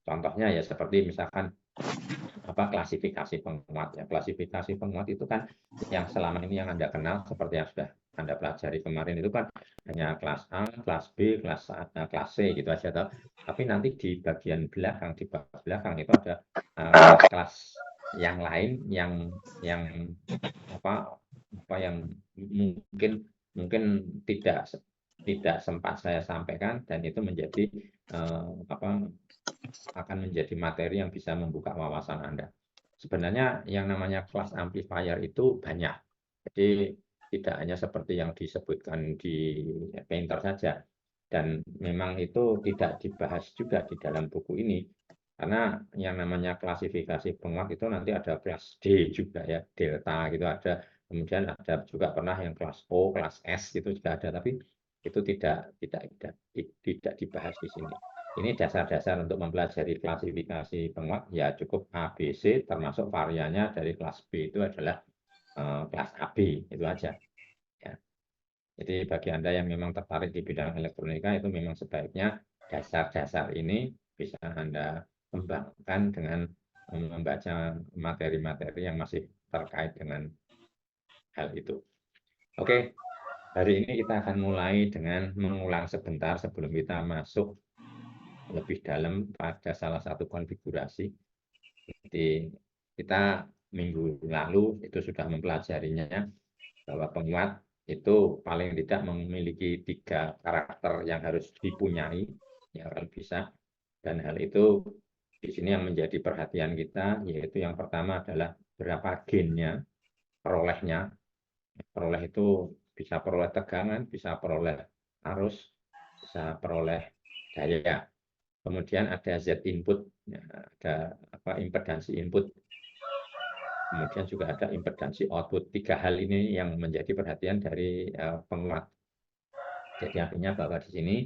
Contohnya ya seperti misalkan klasifikasi penguat ya. Klasifikasi penguat itu kan yang selama ini yang Anda kenal seperti yang sudah Anda pelajari kemarin itu kan hanya kelas A, kelas B, kelas C gitu aja toh. Tapi nanti di bagian belakang itu ada kelas-kelas yang lain yang yang mungkin tidak sempat saya sampaikan, dan itu menjadi akan menjadi materi yang bisa membuka wawasan Anda. Sebenarnya yang namanya kelas amplifier itu banyak. Jadi tidak hanya seperti yang disebutkan di Painter saja. Dan memang itu tidak dibahas juga di dalam buku ini. Karena yang namanya klasifikasi penguat itu nanti ada kelas D juga ya, delta gitu ada. Kemudian ada juga pernah yang kelas O, kelas S itu juga ada, tapi itu tidak dibahas di sini. Ini dasar-dasar untuk mempelajari klasifikasi penguat ya cukup A, B, C, termasuk variannya dari kelas B itu adalah kelas AB, itu aja. Ya. Jadi bagi Anda yang memang tertarik di bidang elektronika itu memang sebaiknya dasar-dasar ini bisa Anda kembangkan dengan membaca materi-materi yang masih terkait dengan hal itu. Oke, hari ini kita akan mulai dengan mengulang sebentar sebelum kita masuk lebih dalam pada salah satu konfigurasi. Jadi kita minggu lalu itu sudah mempelajarinya bahwa penguat itu paling tidak memiliki 3 karakter yang harus dipunyai ya kalau bisa, dan hal itu di sini yang menjadi perhatian kita, yaitu yang pertama adalah berapa gennya, peroleh itu bisa peroleh tegangan, bisa peroleh arus, bisa peroleh daya. Kemudian ada Z input, ya, ada impedansi input. Kemudian juga ada impedansi output. 3 hal ini yang menjadi perhatian dari penguat. Jadi artinya bahwa di sini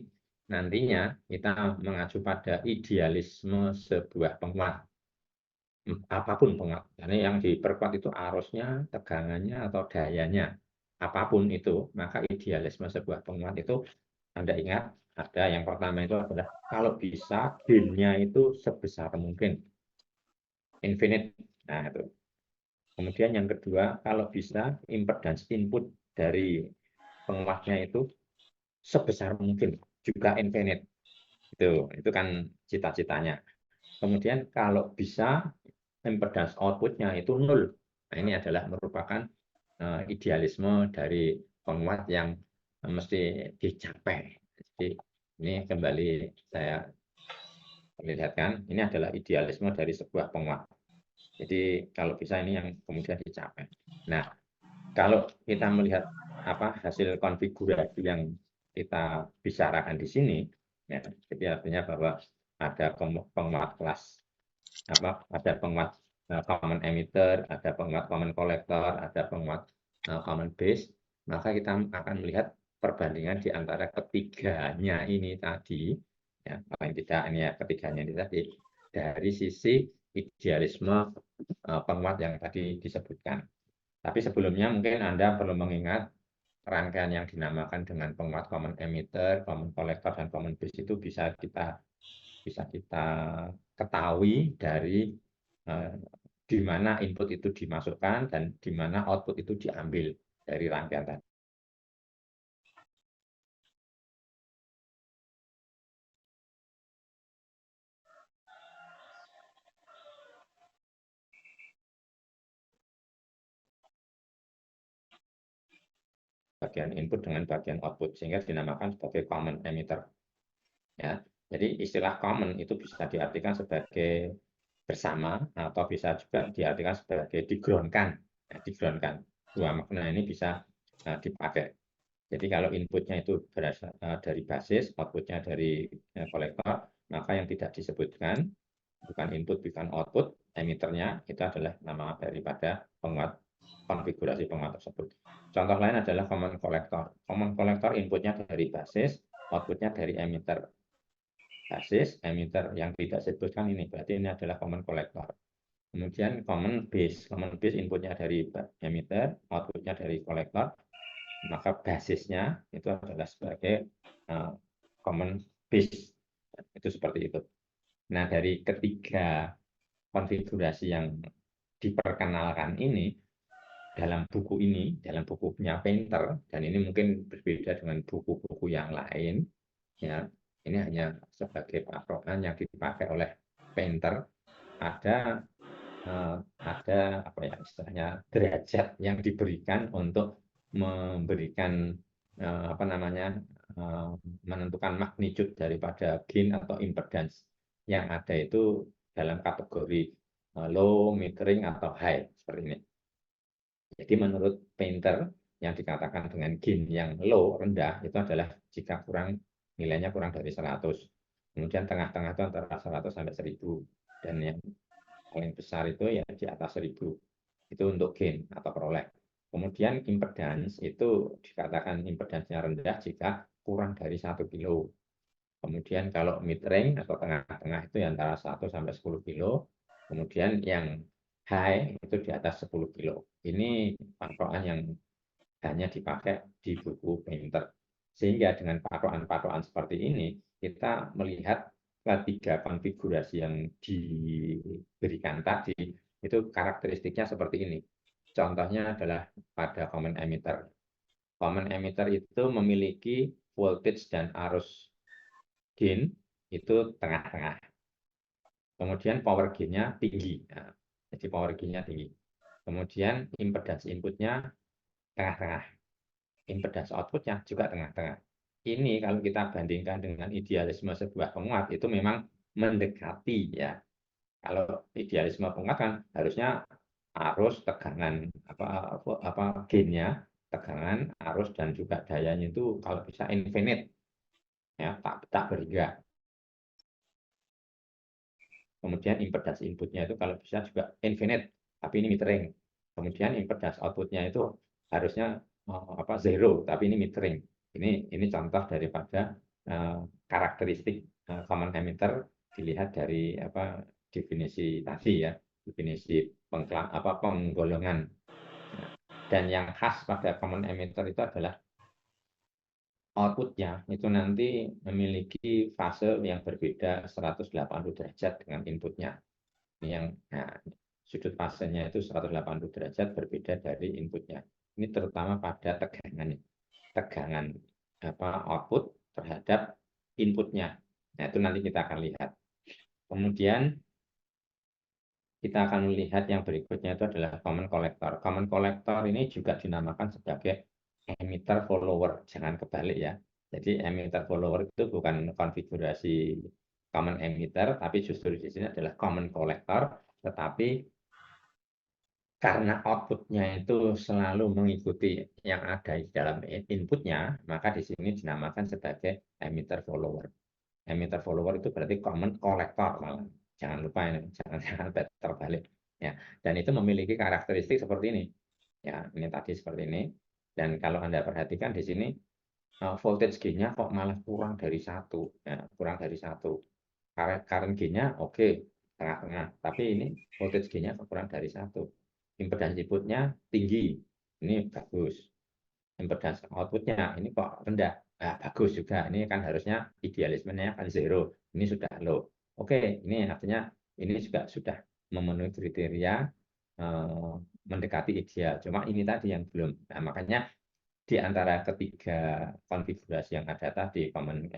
nantinya kita mengacu pada idealisme sebuah penguat. Apapun penguat. Karena yang diperkuat itu arusnya, tegangannya, atau dayanya. Apapun itu, maka idealisme sebuah penguat itu Anda ingat, ada yang pertama itu adalah kalau bisa gain-nya itu sebesar mungkin, infinite. Nah, itu. Kemudian yang kedua, kalau bisa impedance input dari penguatnya itu sebesar mungkin, juga infinite. Itu kan cita-citanya. Kemudian kalau bisa impedance outputnya itu nol. Nah, ini adalah merupakan idealisme dari penguat yang mesti dicapai. Jadi ini kembali saya perlihatkan, ini adalah idealisme dari sebuah penguat. Jadi kalau bisa ini yang kemudian dicapai. Nah, kalau kita melihat hasil konfigurasi yang kita bicarakan di sini, ya, jadi artinya bahwa ada penguat kelas, ada penguat common emitter, ada penguat common collector, ada penguat common base, maka kita akan melihat perbandingan di antara ketiganya ini tadi, ya, paling tidak ini ya ketiganya ini tadi, dari sisi idealisme penguat yang tadi disebutkan. Tapi sebelumnya mungkin Anda perlu mengingat rangkaian yang dinamakan dengan penguat common emitter, common collector, dan common base itu bisa kita ketahui dari di mana input itu dimasukkan dan di mana output itu diambil dari rangkaian tadi. Bagian input dengan bagian output, sehingga dinamakan sebagai common emitter. Ya, jadi istilah common itu bisa diartikan sebagai bersama atau bisa juga diartikan sebagai digroundkan. Ya, digroundkan. Dua makna ini bisa dipakai. Jadi kalau inputnya itu berasal dari basis, outputnya dari kolektor, maka yang tidak disebutkan bukan input, bukan output, emitternya itu adalah nama daripada penguat, konfigurasi penguat tersebut. Contoh lain adalah common collector. Common collector inputnya dari basis, outputnya dari emitter. Basis, emitter yang tidak disebutkan ini, berarti ini adalah common collector. Kemudian common base inputnya dari emitter, outputnya dari kolektor, maka basisnya itu adalah sebagai common base. Itu seperti itu. Nah, dari ketiga konfigurasi yang diperkenalkan ini, dalam bukunya Painter, dan ini mungkin berbeda dengan buku-buku yang lain, ya, ini hanya sebagai patokan yang dipakai oleh Painter. Ada apa ya istilahnya derajat yang diberikan untuk memberikan apa namanya menentukan magnitude daripada gain atau impedance yang ada itu dalam kategori low, metering atau high seperti ini. Jadi menurut Painter yang dikatakan dengan gain yang low, rendah, itu adalah jika nilainya kurang dari 100. Kemudian tengah-tengah itu antara 100 sampai 1000. Dan yang paling besar itu ya di atas 1000. Itu untuk gain atau peroleh. Kemudian impedance itu dikatakan impedance-nya rendah jika kurang dari 1 kilo. Kemudian kalau mid-range atau tengah-tengah itu antara 1 sampai 10 kilo. Kemudian yang high itu di atas 10 kilo. Ini patokan yang hanya dipakai di buku Painter. Sehingga dengan patokan-patokan seperti ini, kita melihat ketiga konfigurasi yang diberikan tadi, itu karakteristiknya seperti ini. Contohnya adalah pada common emitter. Common emitter itu memiliki voltage dan arus gain itu tengah-tengah. Kemudian power gain-nya tinggi. Nah, jadi power gain-nya tinggi. Kemudian impedance inputnya tengah-tengah. Impedance outputnya juga tengah-tengah. Ini kalau kita bandingkan dengan idealisme sebuah penguat, itu memang mendekati ya. Kalau idealisme penguat kan harusnya arus, tegangan, gainnya, tegangan, arus, dan juga dayanya itu kalau bisa infinite, ya, tak berhingga. Kemudian impedance inputnya itu kalau bisa juga infinite, tapi ini metering. Kemudian impedance outputnya itu harusnya zero, tapi ini metering. Ini contoh daripada karakteristik common emitter dilihat dari definisi tadi ya, definisi penggolongan. Dan yang khas pada common emitter itu adalah outputnya itu nanti memiliki fase yang berbeda 180 derajat dengan inputnya. Ini yang sudut fasenya itu 180 derajat berbeda dari inputnya. Ini terutama pada tegangan output terhadap inputnya. Nah, itu nanti kita akan lihat. Kemudian kita akan melihat yang berikutnya itu adalah common collector. Common collector ini juga dinamakan sebagai emitter follower, jangan kebalik ya. Jadi emitter follower itu bukan konfigurasi common emitter, tapi justru di sini adalah common collector, tetapi karena outputnya itu selalu mengikuti yang ada di dalam inputnya, maka di sini dinamakan sebagai emitter follower. Emitter follower itu berarti common collector malah. Jangan lupa ini, jangan terbalik. Ya, dan itu memiliki karakteristik seperti ini. Ya, ini tadi seperti ini. Dan kalau Anda perhatikan di sini voltage gain-nya kok malah kurang dari 1. Ya, kurang dari 1. Current gain-nya oke, tengah-tengah. Tapi ini voltage gain-nya kurang dari 1. Impedance inputnya tinggi, ini bagus. Impedance outputnya ini kok rendah, bagus juga. Ini kan harusnya idealismenya kan zero, ini sudah low. Oke, ini artinya ini juga sudah memenuhi kriteria mendekati ideal. Cuma ini tadi yang belum. Nah, makanya di antara ketiga konfigurasi yang ada tadi, common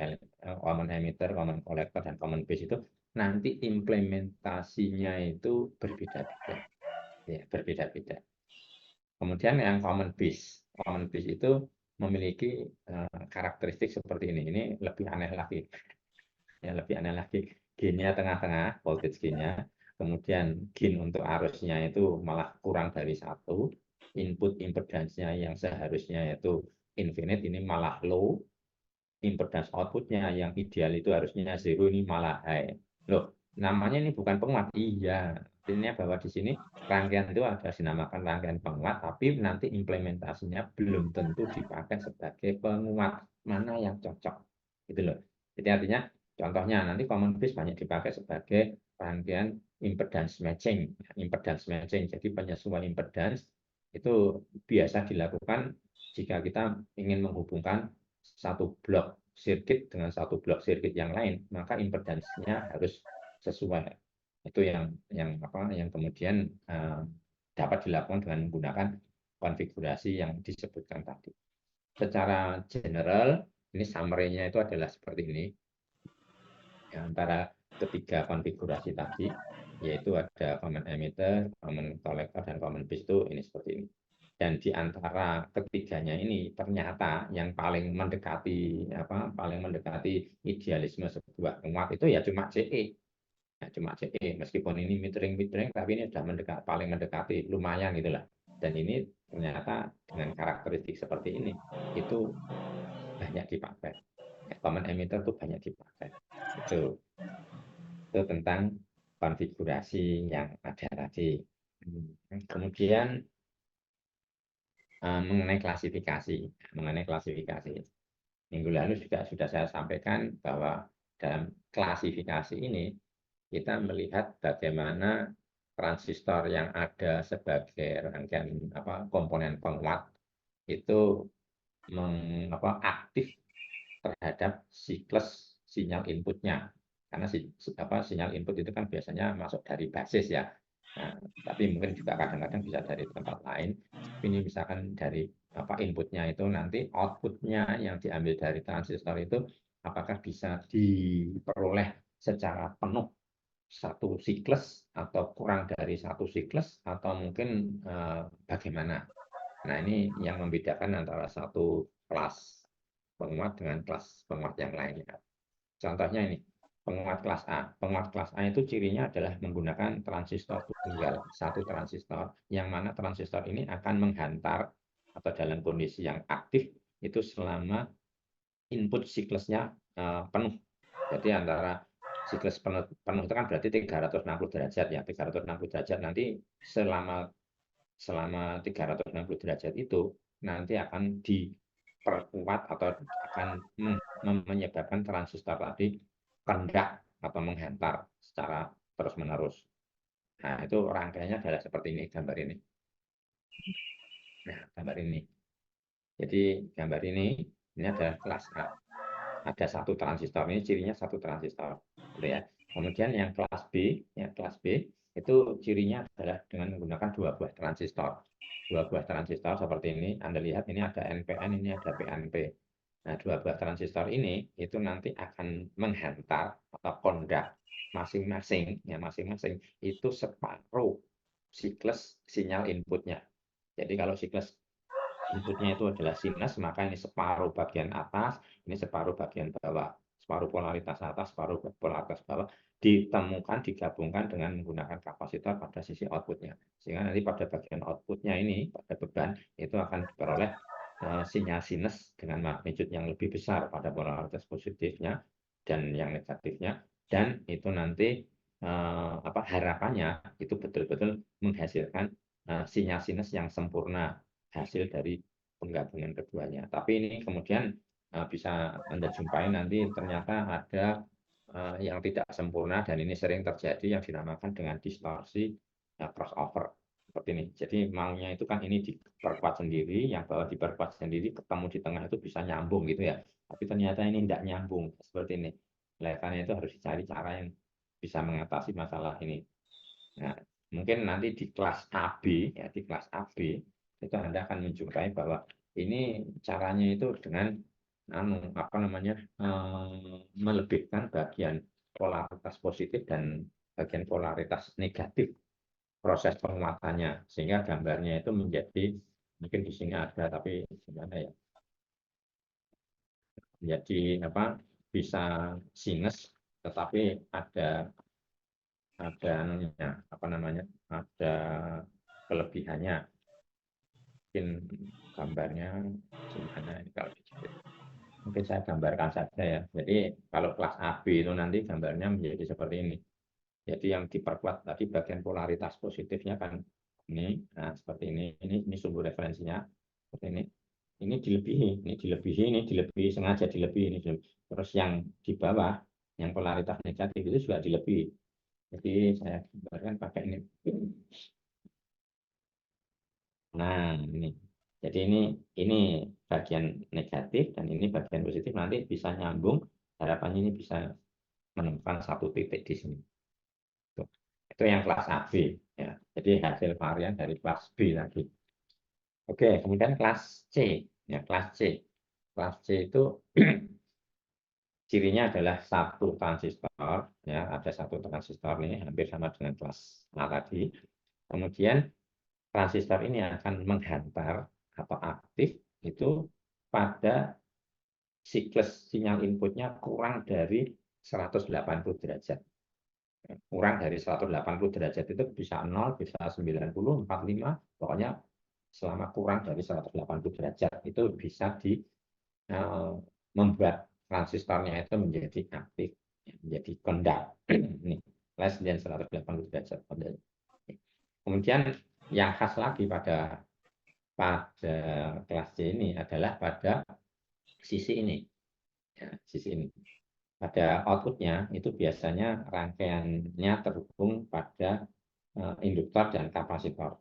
emitter, common collector, dan common base itu nanti implementasinya itu berbeda-beda. Ya, berbeda-beda. Kemudian yang common base itu memiliki karakteristik seperti ini. Ini lebih aneh lagi. Ya, lebih aneh lagi. Gain-nya tengah-tengah, voltage gain-nya. Kemudian gain untuk arusnya itu malah kurang dari 1. Input impedance-nya yang seharusnya itu infinite, ini malah low. Impedance output-nya yang ideal itu harusnya zero, ini malah high. Loh, namanya ini bukan penguat. Iya, artinya bahwa di sini rangkaian itu ada dinamakan rangkaian penguat, tapi nanti implementasinya belum tentu dipakai sebagai penguat. Mana yang cocok? Gitu loh. Jadi artinya contohnya nanti common base banyak dipakai sebagai rangkaian impedance matching. Impedance matching, jadi penyesuaian impedance itu biasa dilakukan jika kita ingin menghubungkan satu blok sirkuit dengan satu blok sirkuit yang lain, maka impedance-nya harus sesuai. Itu yang kemudian dapat dilakukan dengan menggunakan konfigurasi yang disebutkan tadi. Secara general, ini summary-nya itu adalah seperti ini. Ya, antara ketiga konfigurasi tadi, yaitu ada common emitter, common collector, dan common base itu ini seperti ini. Dan di antara ketiganya ini ternyata yang paling mendekati idealisme sebuah penguat itu ya cuma CE. Ya, cuma CE, meskipun ini metering, tapi ini sudah paling mendekati, lumayan gitulah. Dan ini ternyata dengan karakteristik seperti ini, itu banyak dipakai. Common emitter itu banyak dipakai. Itu tentang konfigurasi yang ada tadi. Kemudian mengenai klasifikasi. Minggu lalu juga sudah saya sampaikan bahwa dalam klasifikasi ini kita melihat bagaimana transistor yang ada sebagai rangkaian komponen penguat itu aktif terhadap siklus sinyal inputnya, karena sinyal input itu kan biasanya masuk dari basis ya. Nah, tapi mungkin juga kadang-kadang bisa dari tempat lain. Ini misalkan dari inputnya itu nanti outputnya yang diambil dari transistor itu apakah bisa diperoleh secara penuh satu siklus atau kurang dari satu siklus atau mungkin bagaimana. Nah, ini yang membedakan antara satu kelas penguat dengan kelas penguat yang lainnya. Contohnya ini, penguat kelas A. Penguat kelas A itu cirinya adalah menggunakan transistor tunggal, satu transistor, yang mana transistor ini akan menghantar atau dalam kondisi yang aktif itu selama input siklusnya penuh. Jadi antara siklus penuh itu kan berarti 360 derajat ya. 360 derajat nanti selama 360 derajat itu nanti akan diperkuat atau akan menyebabkan transistor tadi kendak atau menghantar secara terus-menerus. Nah, itu rangkaiannya adalah seperti ini, gambar ini. Nah, gambar ini. Jadi gambar ini adalah kelas A. Ada satu transistor, ini cirinya satu transistor. Gitu ya. Kemudian yang kelas B, itu cirinya adalah dengan menggunakan dua buah transistor. Dua buah transistor seperti ini, Anda lihat ini ada NPN, ini ada PNP. Nah, dua buah transistor ini itu nanti akan menghantar atau kondak masing-masing itu separuh siklus sinyal inputnya. Jadi kalau siklus inputnya itu adalah sinus, maka ini separuh bagian atas, ini separuh bagian bawah, separuh polaritas atas, separuh polaritas bawah, ditemukan, digabungkan dengan menggunakan kapasitor pada sisi outputnya. Sehingga nanti pada bagian outputnya ini, pada beban, itu akan diperoleh sinyal sinus dengan magnitude yang lebih besar pada polaritas positifnya dan yang negatifnya, dan itu nanti harapannya itu betul-betul menghasilkan sinyal sinus yang sempurna hasil dari penggabungan keduanya. Tapi ini kemudian bisa Anda jumpai nanti ternyata ada yang tidak sempurna, dan ini sering terjadi yang dinamakan dengan distorsi crossover seperti ini. Jadi maunya itu kan ini diperkuat sendiri, yang bawah diperkuat sendiri, ketemu di tengah itu bisa nyambung gitu ya. Tapi ternyata ini tidak nyambung seperti ini. Oleh karena itu harus dicari cara yang bisa mengatasi masalah ini. Nah, mungkin nanti di kelas AB ya, di kelas AB itu Anda akan menjumpai bahwa ini caranya itu dengan melebihkan bagian polaritas positif dan bagian polaritas negatif proses penguatannya, sehingga gambarnya itu menjadi, mungkin di sini ada tapi gimana ya, menjadi bisa sinus tetapi ada ada kelebihannya. Mungkin gambarnya gimana ini kalau dikit. Mungkin saya gambarkan saja ya. Jadi kalau kelas AB itu nanti gambarnya menjadi seperti ini. Jadi yang diperkuat tadi bagian polaritas positifnya kan ini, nah seperti ini. Ini sumber referensinya seperti ini. Ini dilebihi, sengaja dilebihi ini. Terus yang di bawah, yang polaritas negatif itu juga dilebihi. Jadi saya gambarkan pakai ini. Nah, ini. Jadi ini bagian negatif dan ini bagian positif, nanti bisa nyambung. Harapannya ini bisa menemukan satu titik di sini. Itu yang kelas AB. Ya. Jadi hasil varian dari kelas B lagi. Oke, kemudian kelas C. Ya, kelas C. Kelas C itu cirinya adalah satu transistor, ya ada satu transistor ini hampir sama dengan kelas A tadi. Kemudian transistor ini akan menghantar atau aktif itu pada siklus sinyal inputnya kurang dari 180 derajat. Kurang dari 180 derajat itu bisa 0, bisa 90, 45, pokoknya selama kurang dari 180 derajat itu bisa membuat transistornya itu menjadi aktif, menjadi kondak. Ini less than 180 derajat. Kemudian yang khas lagi pada kelas C ini adalah pada sisi ini. Ya, sisi ini. Pada outputnya itu biasanya rangkaiannya terhubung pada induktor dan kapasitor.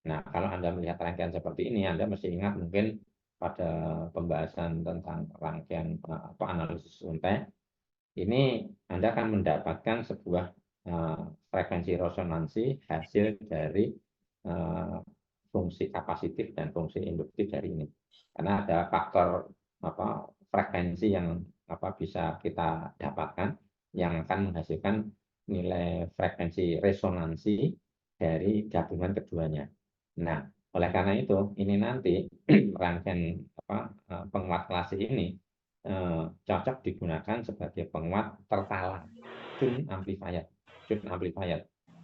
Nah, kalau Anda melihat rangkaian seperti ini, Anda mesti ingat mungkin pada pembahasan tentang rangkaian analisis untai, ini Anda akan mendapatkan sebuah frekuensi resonansi hasil dari fungsi kapasitif dan fungsi induktif dari ini. Karena ada faktor frekuensi yang bisa kita dapatkan yang akan menghasilkan nilai frekuensi resonansi dari gabungan keduanya. Nah, oleh karena itu, ini nanti rangkaian penguat kelas ini cocok digunakan sebagai penguat tertala, tune amplifier,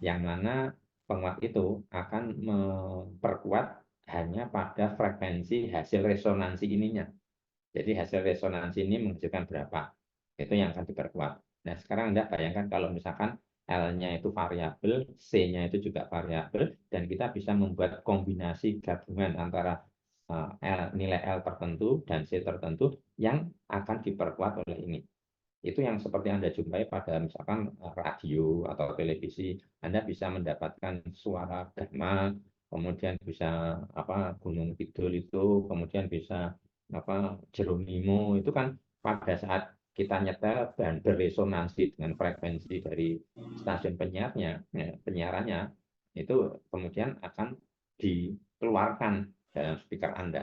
yang mana penguat itu akan memperkuat hanya pada frekuensi hasil resonansi ininya. Jadi hasil resonansi ini menghasilkan berapa, itu yang akan diperkuat. Nah, sekarang Anda bayangkan kalau misalkan L-nya itu variabel, C-nya itu juga variabel, dan kita bisa membuat kombinasi gabungan antara nilai L tertentu dan C tertentu yang akan diperkuat oleh ini. Itu yang seperti Anda jumpai pada misalkan radio atau televisi. Anda bisa mendapatkan suara gamma, kemudian bisa Gunung Kidul itu, kemudian bisa Geronimo itu kan pada saat kita nyetel dan beresonansi dengan frekuensi dari stasiun penyiarannya itu kemudian akan dikeluarkan dalam speaker Anda.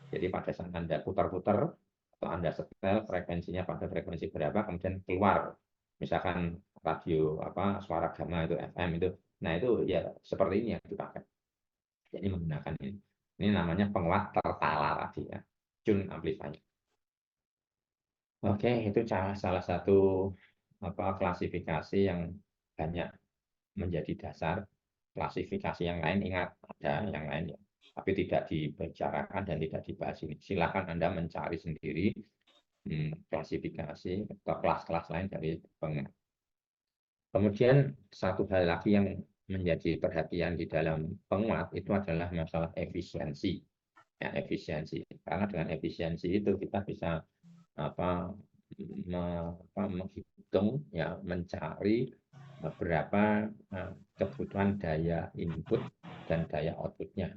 Jadi pada saat Anda putar-putar atau Anda setel frekuensinya pada frekuensi berapa, kemudian keluar misalkan radio suara gamma itu FM itu. Nah, itu ya seperti ini yang dipakai. Jadi menggunakan ini. Ini namanya penguat tertala tadi ya. Tune amplifier. Oke, itu salah satu klasifikasi yang banyak menjadi dasar. Klasifikasi yang lain ingat ada yang lain ya, tapi tidak dibicarakan dan tidak dibahas ini. Silakan Anda mencari sendiri klasifikasi atau kelas-kelas lain dari penguat. Kemudian satu hal lagi yang menjadi perhatian di dalam penguat itu adalah masalah efisiensi. Ya, efisiensi. Karena dengan efisiensi itu kita bisa menghitung ya, mencari berapa kebutuhan daya input dan daya outputnya.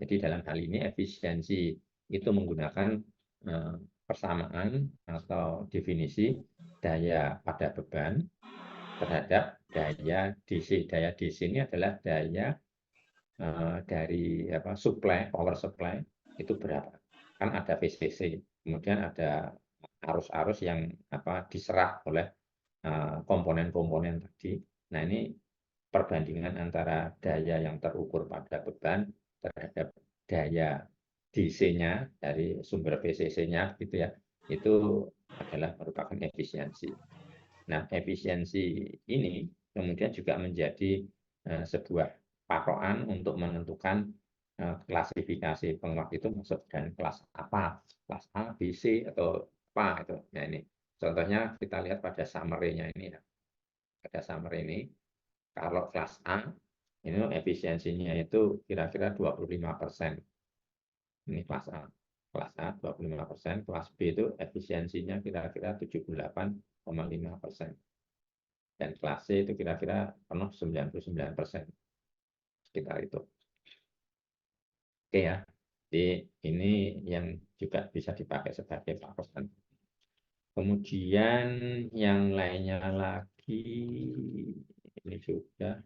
Jadi dalam hal ini efisiensi itu menggunakan persamaan atau definisi daya pada beban terhadap daya DC. Daya DC ini adalah daya dari power supply itu berapa. Kan ada VCC, kemudian ada arus-arus yang diserap oleh komponen-komponen tadi. Nah, ini perbandingan antara daya yang terukur pada beban terhadap daya DC-nya dari sumber VCC-nya gitu ya. Itu adalah merupakan efisiensi. Nah, efisiensi ini kemudian juga menjadi sebuah patokan untuk menentukan klasifikasi penguat itu masuk dan kelas apa, kelas A, B, C atau apa itu. Nah, ini contohnya kita lihat pada summary-nya ini ya. Pada summary ini kalau kelas A ini efisiensinya itu kira-kira 25%. Ini kelas A. Kelas A 25%, kelas B itu efisiensinya kira-kira 78,5%. Dan kelas C itu kira-kira penuh 99%. Sekitar itu. Oke ya. Jadi ini yang juga bisa dipakai sebagai patokan. Kemudian yang lainnya lagi ini juga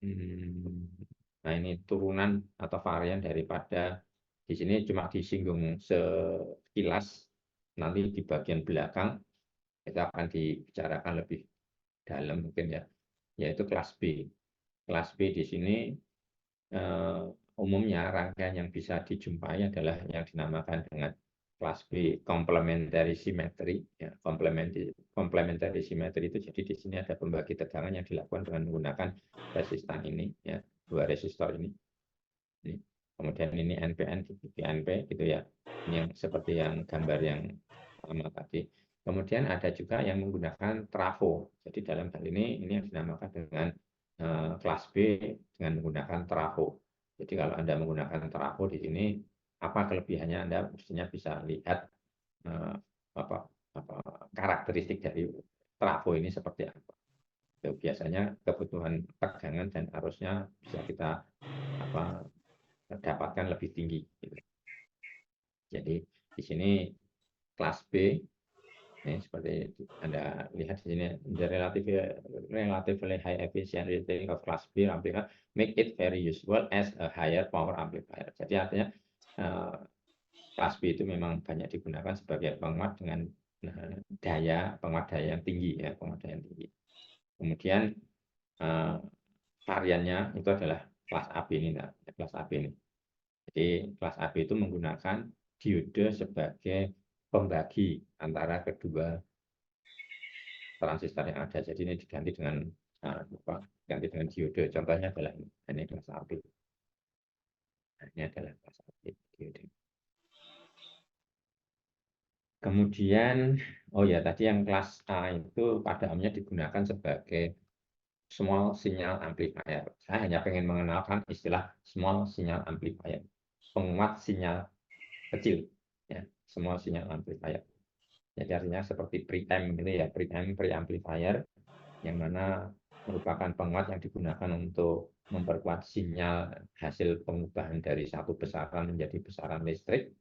Nah, ini turunan atau varian daripada di sini cuma disinggung sekilas, nanti di bagian belakang kita akan dibicarakan lebih dalam mungkin ya, yaitu kelas B. Kelas B di sini umumnya rangkaian yang bisa dijumpai adalah yang dinamakan dengan kelas B complementary symmetry. Ya, complementary symmetry itu jadi di sini ada pembagi tegangan yang dilakukan dengan menggunakan resistan ini, ya, dua resistor ini. Kemudian ini NPN, NP gitu ya. Ini yang seperti yang gambar yang pertama tadi. Kemudian ada juga yang menggunakan trafo. Jadi dalam hal ini yang dinamakan dengan kelas B dengan menggunakan trafo. Jadi kalau Anda menggunakan trafo di sini, apa kelebihannya Anda mestinya bisa lihat apa karakteristik dari trafo ini seperti apa. Biasanya kebutuhan tegangan dan arusnya bisa kita dapatkan lebih tinggi. Jadi di sini kelas B, ini seperti Anda lihat di sini, the relatively high efficiency of class B amplifier make it very useful as a higher power amplifier. Jadi artinya kelas B itu memang banyak digunakan sebagai penguat dengan penguat daya yang tinggi, ya, penguat daya yang tinggi. Kemudian variannya itu adalah kelas AB ini, kelas AB ini. Jadi kelas AB itu menggunakan diode sebagai pembagi antara kedua transistor yang ada. Jadi ini diganti dengan ganti dengan diode. Contohnya adalah ini kelas AB. Nah, ini adalah kelas AB diode. Kemudian, oh ya tadi yang kelas A itu pada umumnya digunakan sebagai small signal amplifier. Saya hanya ingin mengenalkan istilah small signal amplifier, penguat sinyal kecil, ya, small signal amplifier. Jadi artinya seperti preamp gitu ya, preamplifier yang mana merupakan penguat yang digunakan untuk memperkuat sinyal hasil pengubahan dari satu besaran menjadi besaran listrik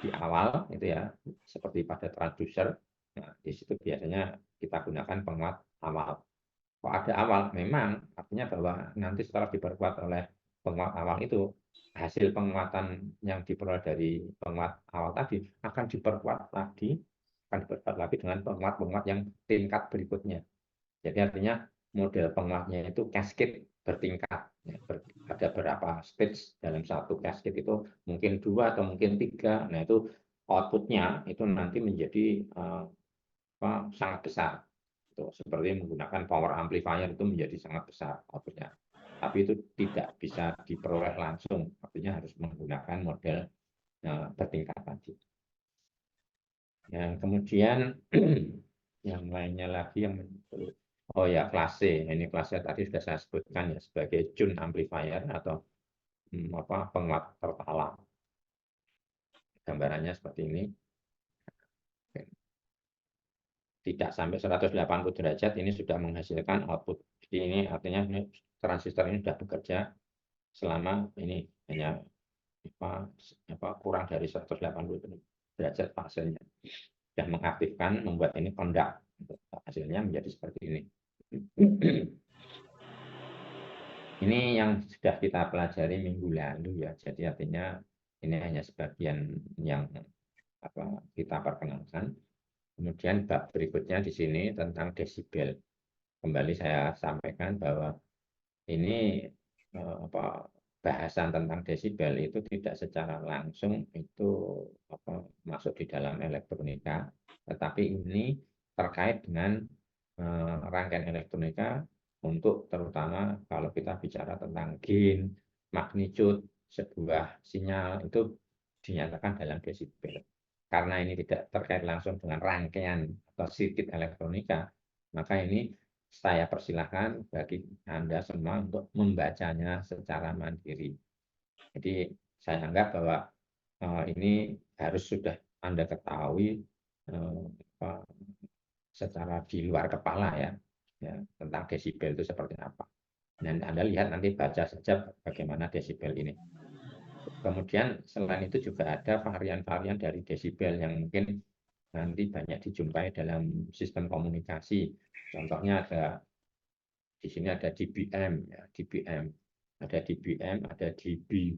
di awal itu ya, seperti pada transducer. Nah, di situ biasanya kita gunakan penguat awal. Kok ada awal? Memang artinya bahwa nanti setelah diperkuat oleh penguat awal itu, hasil penguatan yang diperoleh dari penguat awal tadi akan diperkuat lagi dengan penguat-penguat yang tingkat berikutnya. Jadi artinya model penguatnya itu cascade bertingkat. Ada berapa stage dalam satu cascade itu, mungkin 2 atau mungkin 3. Nah itu outputnya itu nanti menjadi sangat besar. Seperti menggunakan power amplifier itu menjadi sangat besar outputnya. Tapi itu tidak bisa diperoleh langsung, artinya harus menggunakan model bertingkat tadi. Yang kemudian yang lainnya lagi yang oh ya kelas C. Ini kelas C tadi sudah saya sebutkan ya sebagai tune amplifier atau penguat tertalang. Gambarannya seperti ini. Tidak sampai 180 derajat ini sudah menghasilkan output. Jadi ini artinya transistor ini sudah bekerja selama ini hanya kurang dari 180 derajat fasenya. Sudah mengaktifkan, membuat ini kondak. Hasilnya menjadi seperti ini. Ini yang sudah kita pelajari minggu lalu ya. Jadi artinya ini hanya sebagian yang kita perkenalkan. Kemudian bab berikutnya di sini tentang desibel. Kembali saya sampaikan bahwa ini bahasan tentang desibel itu tidak secara langsung itu masuk di dalam elektronika, tetapi ini terkait dengan rangkaian elektronika untuk terutama kalau kita bicara tentang gain, magnitude sebuah sinyal itu dinyatakan dalam desibel. Karena ini tidak terkait langsung dengan rangkaian atau sirkuit elektronika, maka ini saya persilahkan bagi Anda semua untuk membacanya secara mandiri. Jadi saya anggap bahwa ini harus sudah Anda ketahui secara di luar kepala ya tentang desibel itu seperti apa. Dan Anda lihat nanti baca saja bagaimana desibel ini. Kemudian selain itu juga ada varian-varian dari desibel yang mungkin nanti banyak dijumpai dalam sistem komunikasi. Contohnya ada Di sini ada dBm, ya, dBm, ada dBm, ada dBW,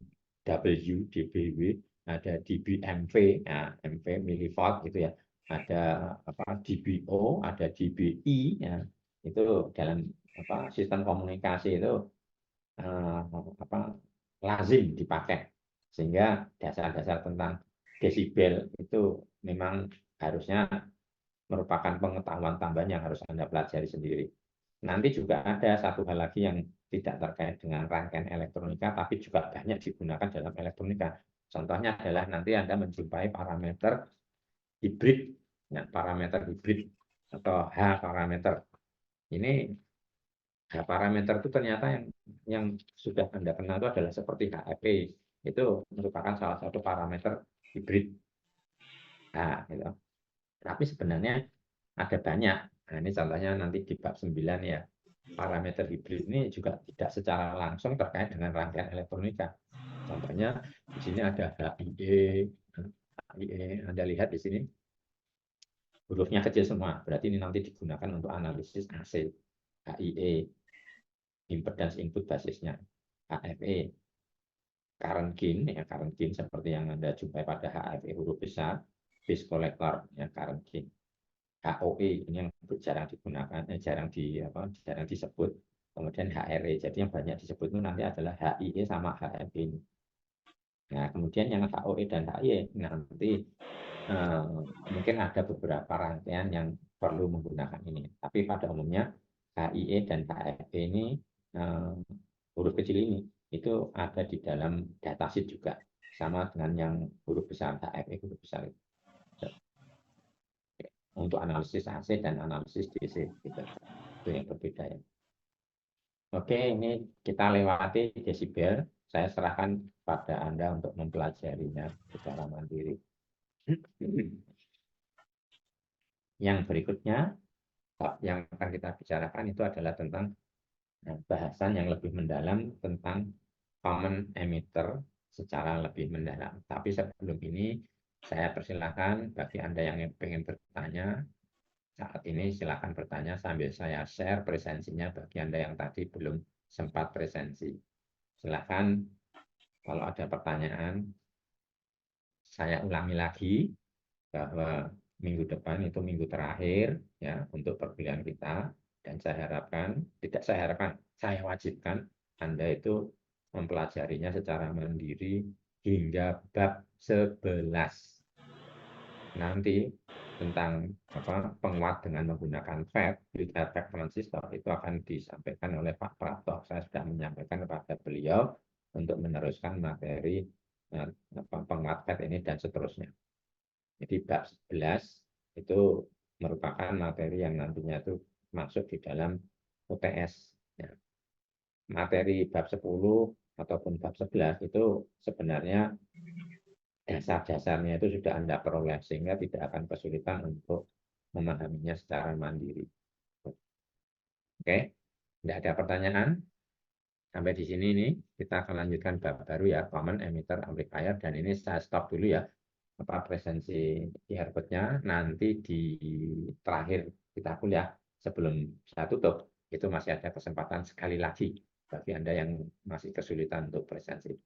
dBW, ada dBmV, ya, MV milivolt gitu ya, ada apa dBo, ada dBi, ya, itu dalam apa sistem komunikasi itu apa lazim dipakai, sehingga dasar-dasar tentang desibel itu memang harusnya merupakan pengetahuan tambahan yang harus Anda pelajari sendiri. Nanti juga ada satu hal lagi yang tidak terkait dengan rangkaian elektronika, tapi juga banyak digunakan dalam elektronika. Contohnya adalah nanti Anda menjumpai parameter hibrid, ya, parameter hibrid atau H parameter. Ini H parameter itu ternyata yang sudah Anda kenal itu adalah seperti HEP, itu merupakan salah satu parameter hibrid. Nah, gitu. Tapi sebenarnya ada banyak. Nah, ini contohnya nanti di bab 9 ya. Parameter hibrid ini juga tidak secara langsung terkait dengan rangkaian elektronika. Contohnya di sini ada HIE, Anda lihat di sini hurufnya kecil semua. Berarti ini nanti digunakan untuk analisis AC. HIE, impedance input basisnya. HFE, current gain, ya current gain seperti yang Anda jumpai pada HFE huruf besar, base collector, ya current gain. HOE ini yang jarang digunakan, jarang disebut. Kemudian HRE, jadi yang banyak disebut itu nanti adalah HIE sama HFE. Nah, kemudian yang HOE dan HIE nanti mungkin ada beberapa rangkaian yang perlu menggunakan ini. Tapi pada umumnya HIE dan HFE ini huruf kecil ini itu ada di dalam datasheet juga, sama dengan yang huruf besar HFE huruf besar itu. Untuk analisis AC dan analisis DC gitu. Itu yang berbeda ya. Oke, ini kita lewati desibel. Saya serahkan pada Anda untuk mempelajarinya secara mandiri. Yang berikutnya yang akan kita bicarakan itu adalah tentang bahasan yang lebih mendalam tentang common emitter secara lebih mendalam. Tapi sebelum ini saya persilahkan bagi Anda yang ingin bertanya saat ini, silakan bertanya sambil saya share presensinya bagi Anda yang tadi belum sempat presensi. Silakan kalau ada pertanyaan. Saya ulangi lagi bahwa minggu depan itu minggu terakhir ya untuk perkuliahan kita, dan saya wajibkan Anda itu mempelajarinya secara mandiri hingga bab 11. Nanti tentang penguat dengan menggunakan FET, field effect transistor, itu akan disampaikan oleh Pak Prapto. Saya sudah menyampaikan kepada beliau untuk meneruskan materi penguat FET ini dan seterusnya. Jadi bab 11 itu merupakan materi yang nantinya itu masuk di dalam UTS. Ya. Materi bab 10 ataupun bab 11 itu sebenarnya dasar-dasarnya itu sudah Anda peroleh, sehingga tidak akan kesulitan untuk memahaminya secara mandiri. Oke, tidak ada pertanyaan? Sampai di sini nih, kita akan lanjutkan bab baru ya, common emitter amplifier, dan ini saya stop dulu ya, presensi Herbert-nya. Nanti di terakhir kita kuliah, sebelum saya tutup, itu masih ada kesempatan sekali lagi bagi Anda yang masih kesulitan untuk presensi.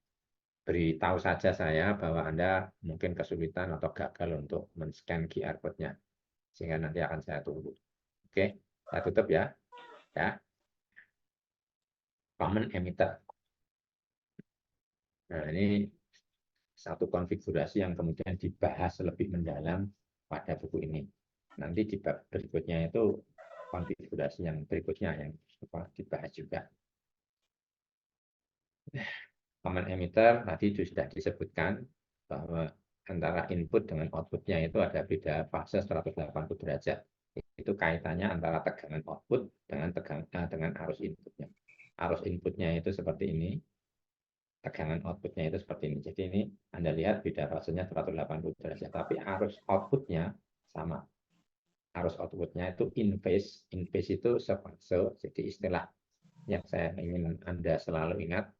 Beritahu saja saya bahwa Anda mungkin kesulitan atau gagal untuk men-scan QR code-nya, sehingga nanti akan saya tunggu. Oke, saya tutup ya. Common emitter. Nah, ini satu konfigurasi yang kemudian dibahas lebih mendalam pada buku ini. Nanti di bab berikutnya itu konfigurasi yang berikutnya yang dibahas juga. Common emitter tadi sudah disebutkan bahwa antara input dengan outputnya itu ada beda fase 180 derajat. Itu kaitannya antara tegangan output dengan arus inputnya. Arus inputnya itu seperti ini, tegangan outputnya itu seperti ini. Jadi ini Anda lihat beda fasenya 180 derajat, tapi arus outputnya sama. Arus outputnya itu in phase. In phase itu sefase. Jadi istilah yang saya ingin Anda selalu ingat,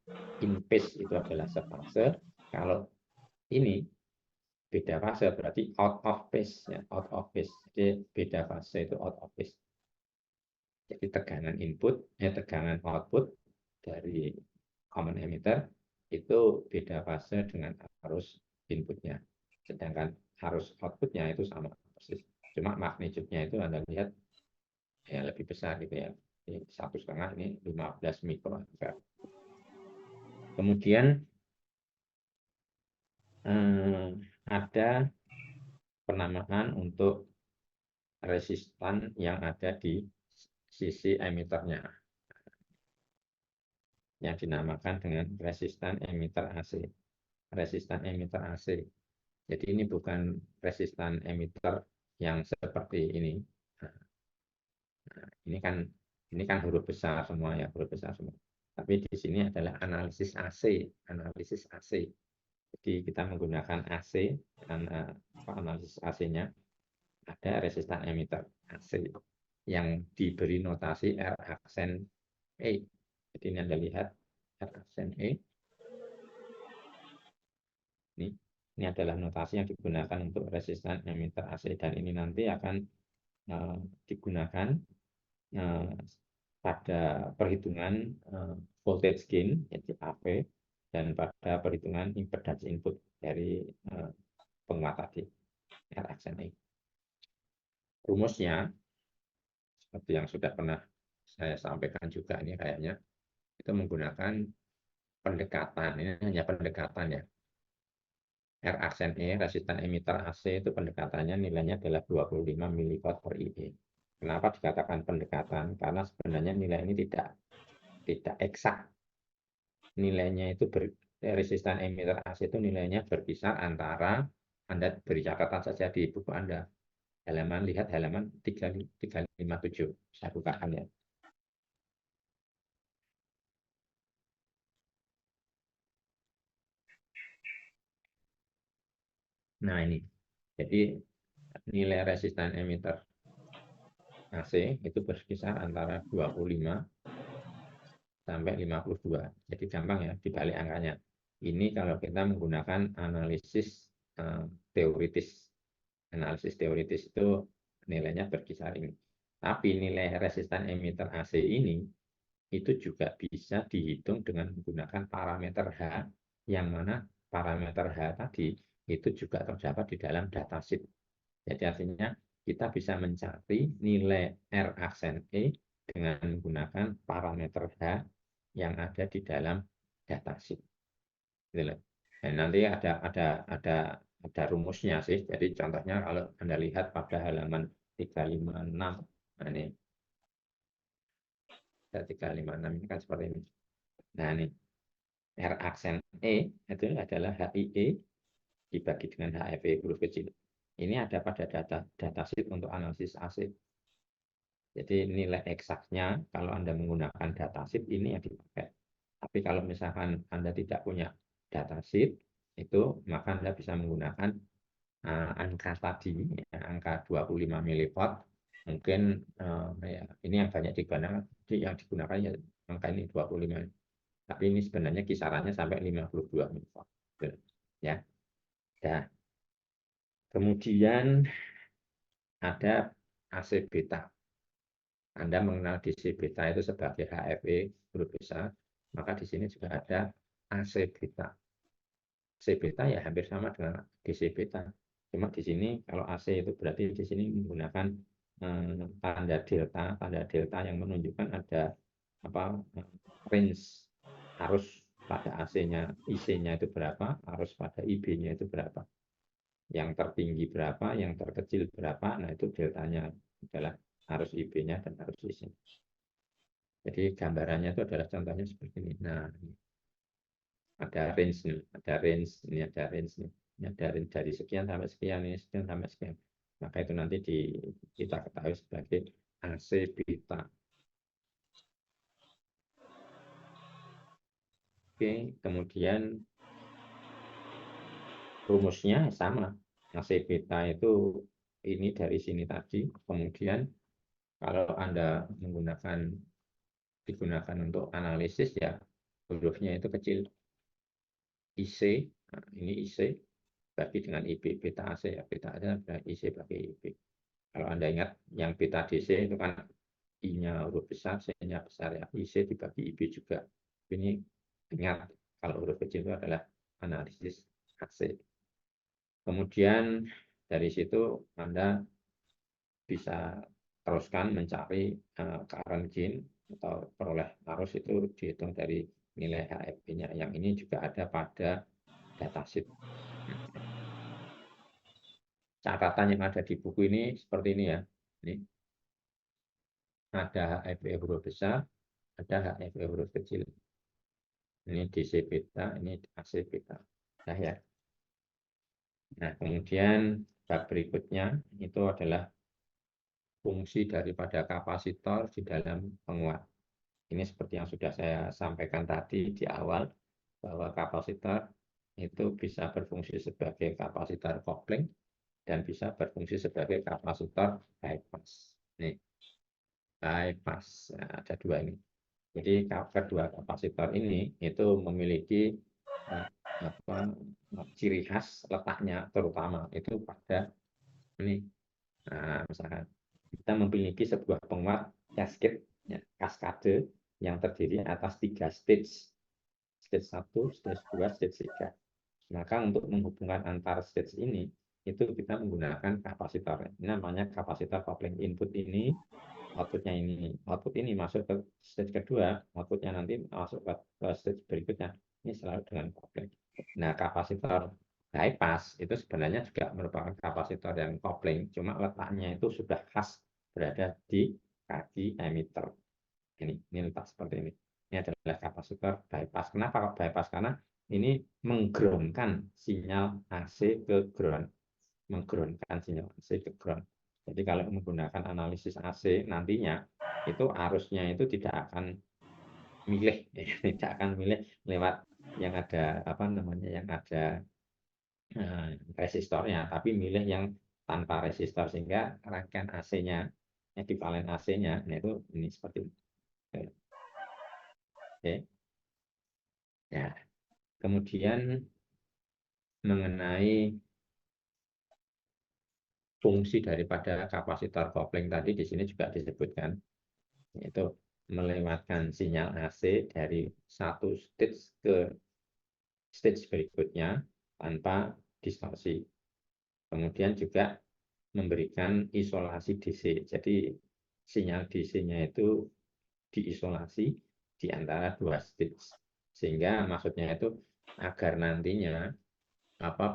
in phase itu adalah sefase. Kalau ini beda fase berarti out of phase ya, out of phase. Jadi beda fase itu out of phase. Jadi tegangan tegangan output dari common emitter itu beda fase dengan arus inputnya. Sedangkan arus outputnya itu sama persis. Cuma magnitude-nya itu Anda lihat ya lebih besar gitu ya. Ini 1,5, ini 15 mikroampere. Kemudian ada penamaan untuk resistan yang ada di sisi emiternya, yang dinamakan dengan resistan emitter AC. Resistan emitter AC. Jadi ini bukan resistan emitter yang seperti ini. Nah, ini kan huruf besar semua ya, huruf besar semua. Tapi di sini adalah analisis AC, analisis AC. Jadi kita menggunakan AC dan analisis AC-nya ada resistan emitter AC yang diberi notasi R aksen E. Jadi ini Anda lihat R aksen E. Ini adalah notasi yang digunakan untuk resistan emitter AC dan ini nanti akan digunakan pada perhitungan voltage gain yaitu AV dan pada perhitungan impedance input dari penguat tadi R aksen E. Rumusnya seperti yang sudah pernah saya sampaikan juga ini kayaknya itu menggunakan pendekatan, ini hanya pendekatan ya. R aksen E, resistan emitter AC itu pendekatannya nilainya adalah 25 mW per IE. Kenapa dikatakan pendekatan? Karena sebenarnya nilai ini tidak eksak. Nilainya itu resistan emitter AC itu nilainya berkisar antara, Anda beri catatan saja di buku Anda. Lihat halaman 357. Saya bukakan ya. Nah ini, jadi nilai resistan emitter AC itu berkisar antara 25 sampai 52. Jadi gampang ya dibalik angkanya. Ini kalau kita menggunakan analisis teoritis. Analisis teoritis itu nilainya berkisar ini. Tapi nilai resistan emitter AC ini itu juga bisa dihitung dengan menggunakan parameter H, yang mana parameter H tadi itu juga terdapat di dalam datasheet. Jadi artinya kita bisa mencari nilai R aksen E dengan menggunakan parameter H yang ada di dalam datasheet. Dan nanti ada rumusnya sih. Jadi contohnya kalau Anda lihat pada halaman 356, nah ini 356 ini kan seperti ini. Nah ini R aksen E itu adalah HIE dibagi dengan HFE huruf kecil. Ini ada pada datasheet untuk analisis AC. Jadi nilai eksaknya kalau Anda menggunakan datasheet ini yang dipakai. Tapi kalau misalkan Anda tidak punya datasheet, itu maka Anda bisa menggunakan angka tadi, ya, angka 25 mW. Mungkin ya, ini yang banyak digunakan, yang digunakan ya angka ini 25. Tapi ini sebenarnya kisarannya sampai 52 mW. Ya. Nah, kemudian ada AC beta. Anda mengenal DC beta itu sebagai HFE huruf besar, maka di sini juga ada AC beta. AC beta ya hampir sama dengan DC beta. Cuma di sini kalau AC itu berarti di sini menggunakan tanda delta yang menunjukkan ada range arus pada AC-nya, IC-nya itu berapa, arus pada IB-nya itu berapa. Yang tertinggi berapa, yang terkecil berapa, nah itu deltanya adalah arus IB-nya dan arus IC. Jadi gambarannya itu adalah contohnya seperti ini. Nah, ada range nih, ada range, ini ada range nih. Ini ada range dari sekian sampai sekian, ini sekian sampai sekian. Maka itu nanti kita ketahui sebagai AC beta. Oke, kemudian rumusnya sama. AC beta itu ini dari sini tadi. Kemudian kalau Anda digunakan untuk analisis ya hurufnya itu kecil. IC, nah ini IC bagi dengan IB, beta AC ya, beta AC adalah IC bagi IB. Kalau Anda ingat yang beta DC itu kan I-nya huruf besar, C-nya besar ya. IC dibagi IB juga. Ini ingat kalau huruf kecil itu adalah analisis AC. Kemudian dari situ Anda bisa teruskan mencari current gain atau peroleh arus itu dihitung dari nilai HFP-nya. Yang ini juga ada pada datasheet. Catatan yang ada di buku ini seperti ini ya. Ini ada HFP huruf besar, ada HFP huruf kecil. Ini DC beta, ini AC beta. Nah, ya. Nah, kemudian bab berikutnya itu adalah fungsi daripada kapasitor di dalam penguat. Ini seperti yang sudah saya sampaikan tadi di awal, bahwa kapasitor itu bisa berfungsi sebagai kapasitor kopling dan bisa berfungsi sebagai kapasitor bypass. Nih, bypass. Nah, ada dua ini. Jadi kedua kapasitor ini itu memiliki ciri khas letaknya terutama itu pada ini. Nah, misalkan kita memiliki sebuah penguat cascade, ya, kaskade yang terdiri atas 3 stage. Stage 1, stage 2, stage 3. Maka untuk menghubungkan antar stage ini, itu kita menggunakan kapasitor. Ini namanya kapasitor coupling. Input ini, outputnya ini. Output ini masuk ke stage kedua, outputnya nanti masuk ke stage berikutnya. Ini selalu dengan coupling. Nah, kapasitor bypass itu sebenarnya juga merupakan kapasitor yang coupling, cuma letaknya itu sudah khas berada di kaki emitter. Ini letak seperti ini. Ini adalah kapasitor bypass. Kenapa bypass? Karena ini menggroundkan sinyal AC ke ground. Menggroundkan sinyal AC ke ground. Jadi kalau menggunakan analisis AC nantinya, itu arusnya itu tidak akan milih, tidak akan milih lewat yang ada apa namanya, yang ada resistornya, tapi milih yang tanpa resistor, sehingga rangkaian AC-nya, ekivalen AC-nya, nah itu ini seperti ini. Oke. Ya, kemudian mengenai fungsi daripada kapasitor kopling tadi di sini juga disebutkan, yaitu melewatkan sinyal AC dari satu stage ke stage berikutnya tanpa distorsi. Kemudian juga memberikan isolasi DC. Jadi sinyal DC-nya itu diisolasi di antara dua stage. Sehingga maksudnya itu agar nantinya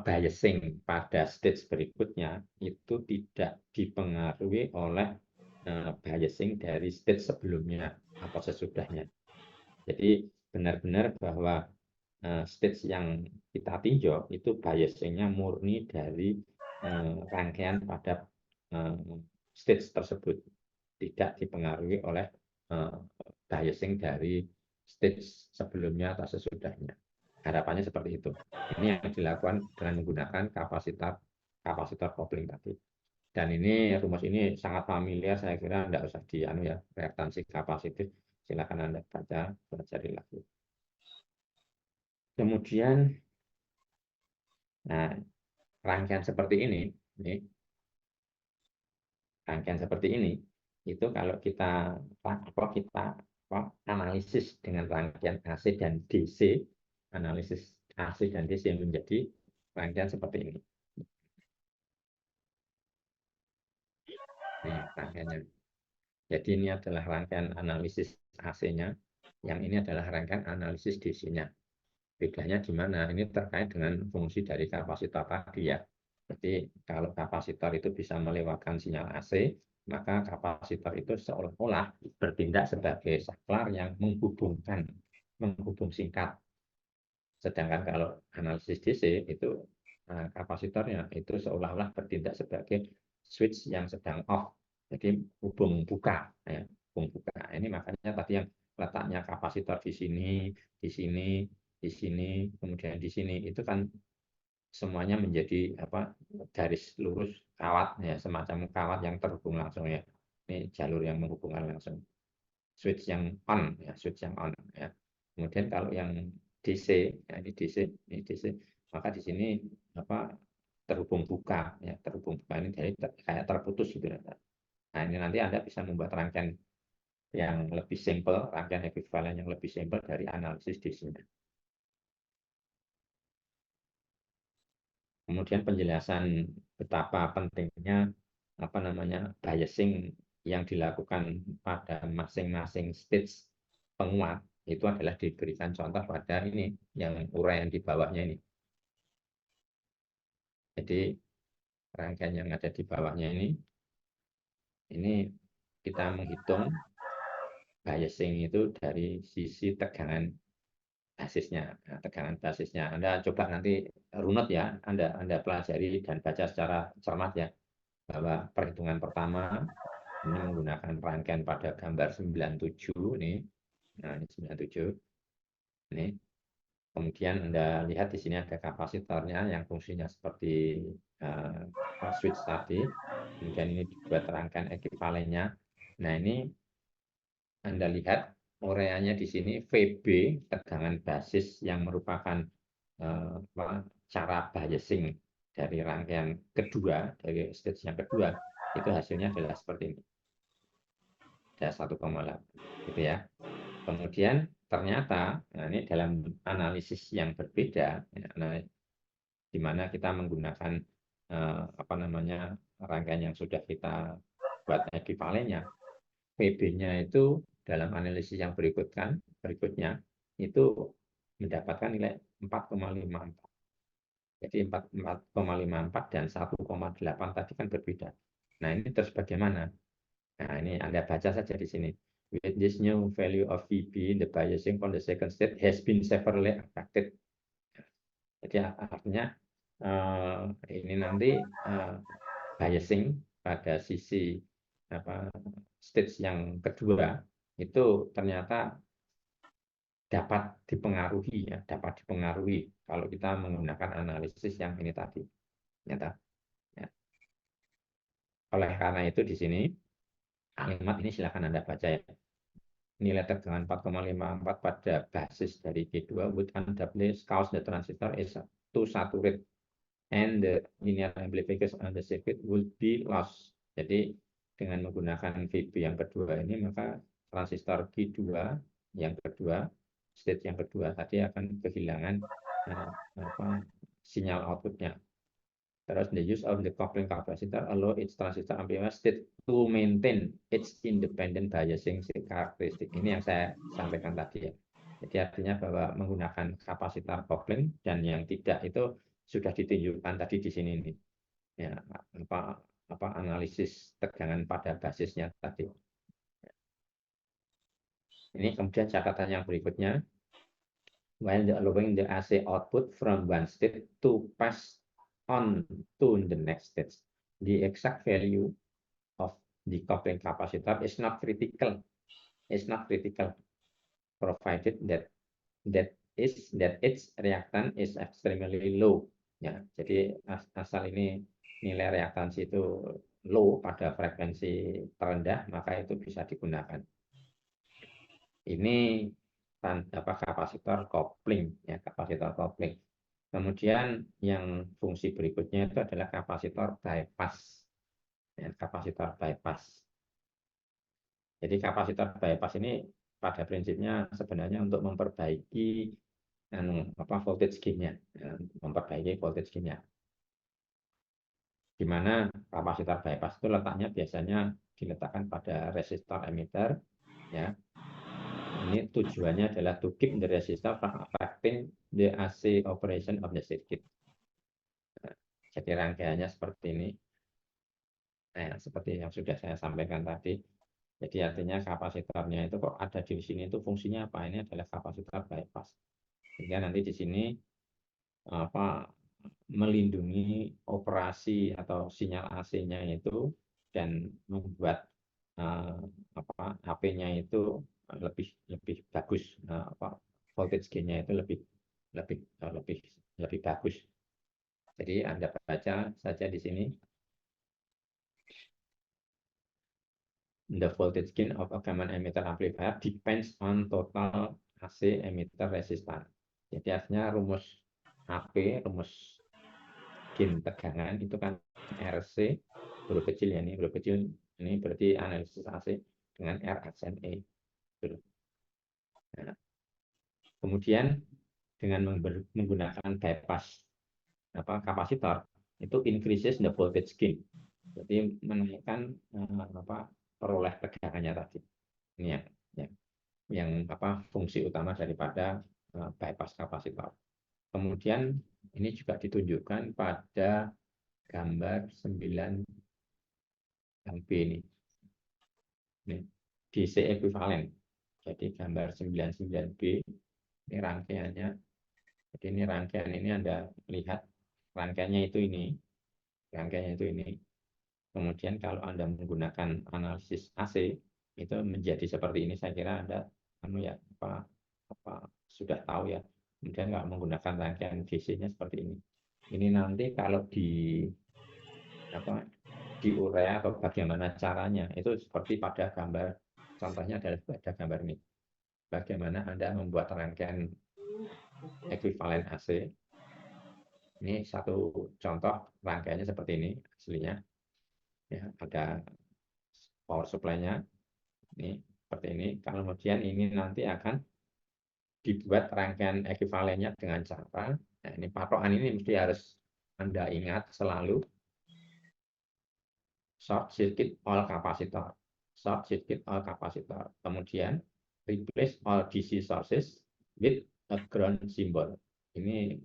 biasing pada stage berikutnya itu tidak dipengaruhi oleh biasing dari stage sebelumnya atau sesudahnya. Jadi benar-benar bahwa stage yang kita tinjau itu biasingnya murni dari rangkaian pada stage tersebut, tidak dipengaruhi oleh biasing dari stage sebelumnya atau sesudahnya. Harapannya seperti itu. Ini yang dilakukan dengan menggunakan kapasitor kopling tadi. Dan ini rumus ini sangat familiar, saya kira tidak usah ya, reaktansi kapasitif. Silakan Anda baca, pelajari lagi. Kemudian, nah, rangkaian seperti ini, rangkaian seperti ini, itu kalau kita analisis dengan rangkaian AC dan DC, analisis AC dan DC menjadi rangkaian seperti ini. Ini rangkaiannya. Jadi ini adalah rangkaian analisis AC-nya, yang ini adalah rangkaian analisis DC-nya. Bedanya di mana? Ini terkait dengan fungsi dari kapasitor tadi ya. Jadi kalau kapasitor itu bisa melewatkan sinyal AC, maka kapasitor itu seolah-olah bertindak sebagai saklar yang menghubung singkat. Sedangkan kalau analisis DC itu kapasitornya itu seolah-olah bertindak sebagai switch yang sedang off. Jadi hubung buka, ya, hubung buka. Ini makanya tadi yang letaknya kapasitor di sini, di sini, di sini, kemudian di sini, itu kan semuanya menjadi garis lurus kawat ya, semacam kawat yang terhubung langsung ya. Ini jalur yang menghubungkan langsung. Switch yang on ya, switch yang on ya. Kemudian kalau yang DC, ya ini DC, maka di sini terhubung buka ya, terhubung buka ini jadi kayak terputus gitu ya. Nah, ini nanti Anda bisa membuat rangkaian yang lebih simple, rangkaian ekuivalen yang lebih simple dari analisis di sini. Kemudian penjelasan betapa pentingnya biasing yang dilakukan pada masing-masing stage penguat itu adalah diberikan contoh pada ini yang uraian di bawahnya ini. Jadi rangkaian yang ada di bawahnya ini kita menghitung biasing itu dari sisi tegangan basisnya. Nah, tegangan basisnya Anda coba nanti runut ya, Anda pelajari dan baca secara cermat ya, bahwa perhitungan pertama ini menggunakan rangkaian pada gambar 97 ini. Nah, ini 97. Ini. Kemudian Anda lihat di sini ada kapasitornya yang fungsinya seperti switch tadi. Kemudian ini dibuat rangkaian ekuivalennya. Nah, ini Anda lihat ureanya di sini VB, tegangan basis yang merupakan cara biasing dari rangkaian kedua, dari stage yang kedua, itu hasilnya adalah seperti ini. Ada 1,8 gitu ya. Kemudian ternyata, nah ini dalam analisis yang berbeda, ya, di mana kita menggunakan rangkaian yang sudah kita buat ekuivalennya, PB-nya itu dalam analisis yang berikutnya itu mendapatkan nilai 4,54. Jadi 4,54 dan 1,8 tadi kan berbeda. Nah, ini terus bagaimana? Nah, ini Anda baca saja di sini. With this new value of VB, the biasing for the second state has been severely affected. Jadi artinya ini nanti biasing pada sisi stage yang kedua itu ternyata dapat dipengaruhi kalau kita menggunakan analisis yang ini tadi. Ya. Oleh karena itu di sini kalimat ini silakan Anda baca ya. Nilai tegangan 4,54 pada basis dari G2 would undoubtedly cause the transistor is to saturate and the linear amplification on the circuit will be lost. Jadi dengan menggunakan VB yang kedua ini maka transistor G2 yang kedua, stage yang kedua tadi akan kehilangan sinyal outputnya. Terus the use of the coupling capacitor allow its transistor amplifier state to maintain its independent biasing characteristic. Ini yang saya sampaikan tadi ya. Jadi artinya bahwa menggunakan kapasitor coupling dan yang tidak itu sudah ditunjukkan tadi di sini nih. Ya, analisis tegangan pada basisnya tadi. Ini kemudian catatan yang berikutnya. While allowing the AC output from one state to pass on to the next stage, the exact value of the coupling capacitor is not critical. Provided that its reactance is extremely low. Ya, jadi asal ini nilai reaktansi itu low pada frekuensi terendah, maka itu bisa digunakan. Ini kapasitor kopling ya, kapasitor kopling. Kemudian yang fungsi berikutnya itu adalah kapasitor bypass ya, kapasitor bypass. Jadi kapasitor bypass ini pada prinsipnya sebenarnya untuk memperbaiki voltage gain-nya ya, memperbaiki voltage gain-nya. Di mana kapasitor bypass itu letaknya biasanya diletakkan pada resistor emitter ya. Ini tujuannya adalah to keep the resistor from affecting the AC operation of the circuit. Jadi rangkaiannya seperti ini. Nah, seperti yang sudah saya sampaikan tadi. Jadi artinya kapasitornya itu kok ada di sini itu fungsinya apa? Ini adalah kapasitor bypass. Sehingga nanti di sini melindungi operasi atau sinyal AC-nya itu dan membuat HP-nya itu lebih bagus, voltage gain-nya itu lebih bagus. Jadi Anda baca saja di sini. The voltage gain of a common emitter amplifier depends on total AC emitter resistance. Jadi artinya rumus HP, rumus gain tegangan itu kan RC huruf kecil ya, ini huruf kecil ini berarti analisis AC dengan R aksen E. Nah, kemudian dengan menggunakan bypass kapasitor itu increases the voltage gain. Jadi menaikkan peroleh tegangannya tadi. Ini yang fungsi utama daripada bypass kapasitor. Kemudian ini juga ditunjukkan pada gambar 9B ini. DC ekuivalen. Jadi gambar 99B ini rangkaiannya. Jadi ini rangkaian ini Anda lihat rangkaiannya itu ini. Rangkaiannya itu ini. Kemudian kalau Anda menggunakan analisis AC itu menjadi seperti ini, saya kira Anda sudah tahu ya. Kemudian kalau menggunakan rangkaian DC-nya seperti ini. Ini nanti kalau diurai atau bagaimana caranya itu seperti pada gambar, contohnya adalah pada gambar ini. Bagaimana Anda membuat rangkaian ekuivalen AC. Ini satu contoh rangkaiannya seperti ini aslinya. Ya, ada power supply-nya ini seperti ini. Kemudian ini nanti akan dibuat rangkaian ekuivalennya dengan cara, nah ini patokan ini mesti harus Anda ingat selalu, short circuit all capacitor, short circuit all capacitor. Kemudian replace all DC sources with a ground symbol. Ini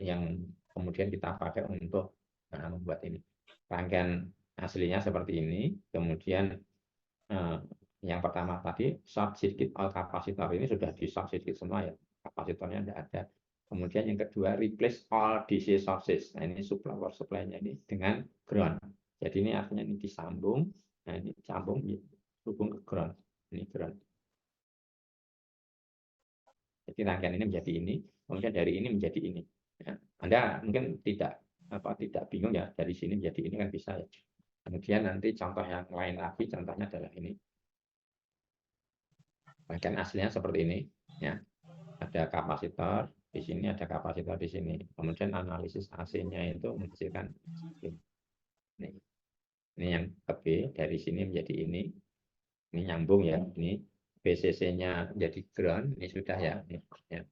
yang kemudian kita pakai untuk membuat ini. Rangkaian aslinya seperti ini. Kemudian yang pertama tadi short circuit all capacitor ini sudah di short circuit semua ya, kapasitornya tidak ada. Kemudian yang kedua replace all DC sources. Nah ini power supply-nya ini dengan ground. Jadi ini artinya ini disambung. Nah ini sambung hubung ke ground. Ini ground. Jadi rangkaian ini menjadi ini. Kemudian dari ini menjadi ini. Ya, Anda mungkin tidak bingung ya dari sini menjadi ini kan bisa ya. Kemudian nanti contoh yang lain lagi, contohnya adalah ini. Rangkaian aslinya seperti ini, ya. Ada kapasitor di sini, ada kapasitor di sini. Kemudian analisis AC-nya itu menghasilkan ini. Ini yang ke B, dari sini menjadi ini. Ini nyambung ya. Ini BCC-nya jadi ground, ini sudah ya. Ya.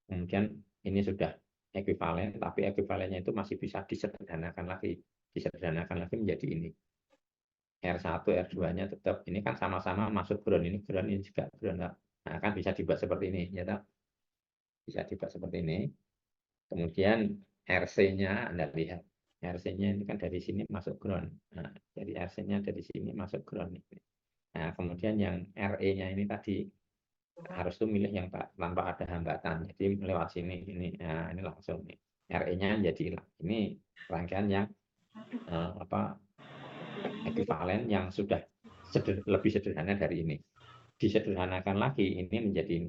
Kemudian ini sudah ekuivalen, tapi ekuivalennya itu masih bisa disederhanakan lagi. Disederhanakan lagi menjadi ini. R1, R2-nya tetap, ini kan sama-sama masuk ground, ini juga ground. Nah, kan bisa dibuat seperti ini, ya tak? Bisa dibuat seperti ini. Kemudian RC-nya Anda lihat. RC-nya ini kan dari sini masuk ground. Nah, jadi RC-nya dari sini masuk ground. Nah, kemudian yang RE-nya ini tadi harus tuh milih yang tanpa ada hambatan. Jadi lewat sini ini, nah, ini langsung nih. RE-nya jadi ini rangkaian yang ekuivalen yang sudah lebih sederhana dari ini. Disederhanakan lagi, ini menjadi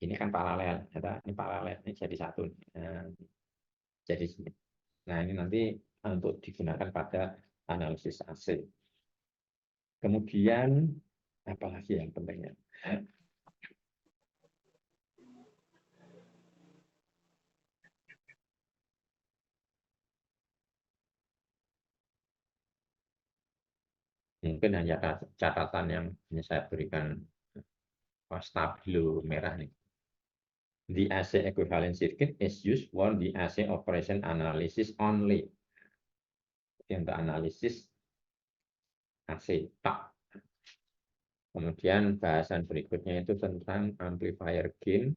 ini kan paralel, ini paralel, ini jadi satu. Nah ini nanti untuk digunakan pada analisis AC. Kemudian apalagi yang pentingnya? Mungkin hanya catatan yang ini saya berikan stabilo merah nih. The AC equivalent circuit is used for the AC operation analysis only. Untuk analisis AC tak. Kemudian bahasan berikutnya itu tentang amplifier gain.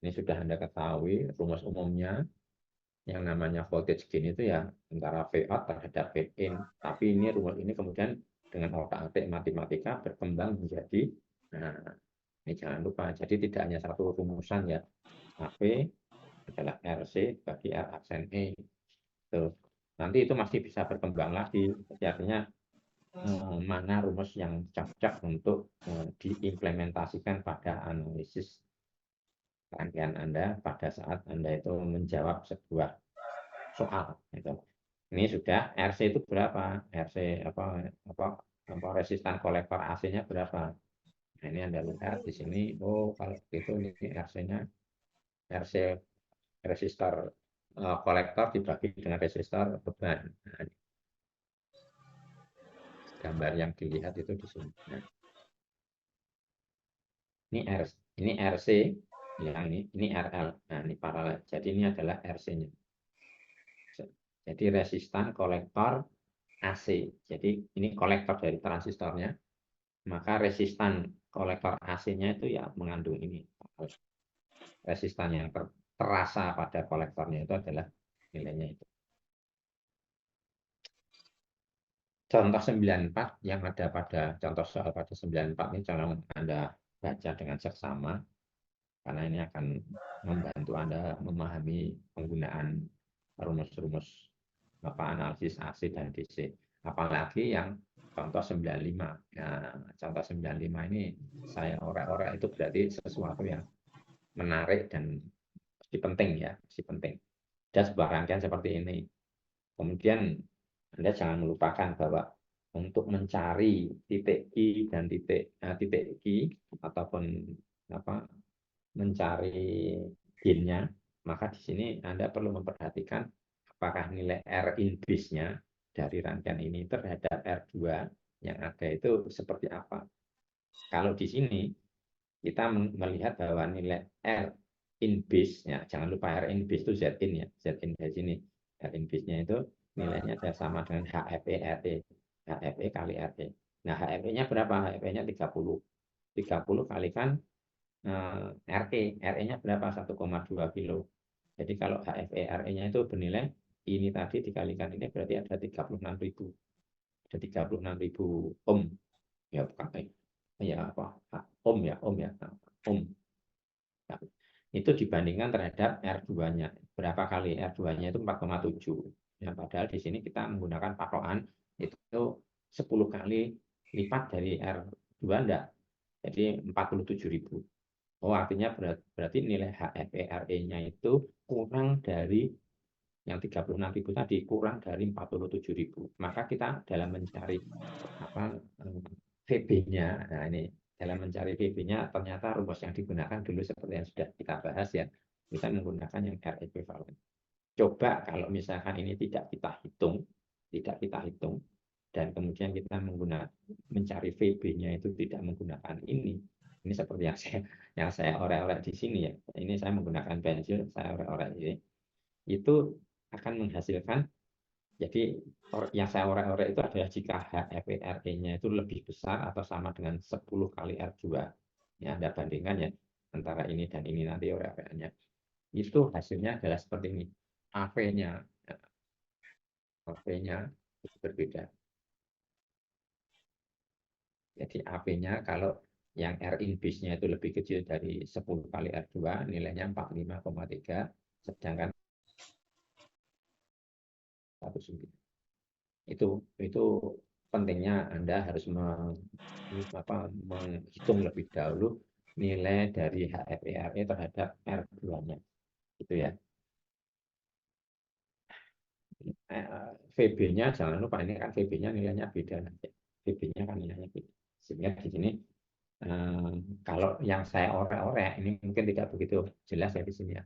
Ini sudah Anda ketahui rumus umumnya. Yang namanya voltage gain itu ya antara V out terhadap V in. Tapi ini rumus ini kemudian dengan otak-atik matematika berkembang menjadi, nah ini jangan lupa, jadi tidak hanya satu rumusan ya. AP adalah RC bagi R aksen E. Tuh. Nanti itu masih bisa berkembang lagi. Jadi artinya mana rumus yang cocok untuk diimplementasikan pada analisis rangkaian Anda pada saat Anda itu menjawab sebuah soal. Gitu. Ini sudah RC itu berapa? RC resistan kolektor AC-nya berapa? Nah, ini Anda lihat di sini. Oh, kalau gitu ini RC-nya RC resistor kolektor dibagi dengan resistor beban. Nah, gambar yang dilihat itu di sini. Nah, ini RC, ya ini RL. Nah, ini paralel. Jadi ini adalah RC-nya. Jadi resistan kolektor AC. Jadi ini kolektor dari transistornya. Maka resistan kolektor AC-nya itu ya mengandung ini. Resistan yang terasa pada kolektornya itu adalah nilainya itu. Contoh 94 yang ada pada contoh soal pada 94 ini jangan Anda baca dengan seksama karena ini akan membantu Anda memahami penggunaan rumus-rumus analisis AC dan DC. Apalagi yang contoh 95. Ya, contoh 95 ini saya orek-orek itu berarti sesuatu yang menarik dan mesti penting ya, mesti penting. Dan sebuah rangkaian seperti ini. Kemudian Anda jangan melupakan bahwa untuk mencari titik Q dan titik Q ataupun mencari gain-nya, maka di sini Anda perlu memperhatikan apakah nilai R in base-nya dari rangkaian ini terhadap R2 yang ada itu seperti apa. Kalau di sini kita melihat bahwa nilai R in base-nya, jangan lupa R in base itu Z in ya, Z in di sini. R in base-nya itu nilainya ada sama dengan HFE RE. HFE kali RE. Nah, HFE-nya berapa? HFE-nya 30. 30 kalikan RE. RE-nya berapa? 1,2 kilo. Jadi kalau HFE RE-nya itu bernilai ini tadi dikalikan ini berarti ada 36.000. Ada 36.000 ohm. Ya, bukan ya apa? Ohm ya, ohm ya. Ohm. Nah, itu dibandingkan terhadap R2-nya. Berapa kali R2-nya itu 4,7. Ya, padahal di sini kita menggunakan patokan itu 10 kali lipat dari R2 enggak. Jadi 47.000. Oh, artinya berarti nilai HFE-RE-nya itu kurang dari yang 36.000 tadi, kurang dari 47.000. Maka kita dalam mencari VB-nya, nah ini dalam mencari VB-nya ternyata rumus yang digunakan dulu seperti yang sudah kita bahas ya, kita menggunakan yang R equivalent. Coba kalau misalkan ini tidak kita hitung, dan kemudian kita mencari VB-nya itu tidak menggunakan ini seperti yang saya orek-orek di sini ya. Ini saya menggunakan pensil, saya orek-orek ini. Itu akan menghasilkan, jadi yang saya orek-orek itu adalah jika HFE-RE-nya itu lebih besar atau sama dengan 10 kali R2. Ya, Anda bandingkan ya antara ini dan ini nanti orek-oreknya. Itu hasilnya adalah seperti ini. AV-nya berbeda. Jadi AP-nya kalau yang R in base-nya itu lebih kecil dari 10 kali R2, nilainya 45,3, sedangkan 19. Itu pentingnya Anda harus menghitung lebih dahulu nilai dari HFE-RE terhadap R2-nya. Gitu ya. VB-nya jangan lupa, ini kan VB-nya nilainya beda nanti. VB-nya kan nilainya beda. Sehingga di sini kalau yang saya orek-orek ini mungkin tidak begitu jelas ya di sini ya.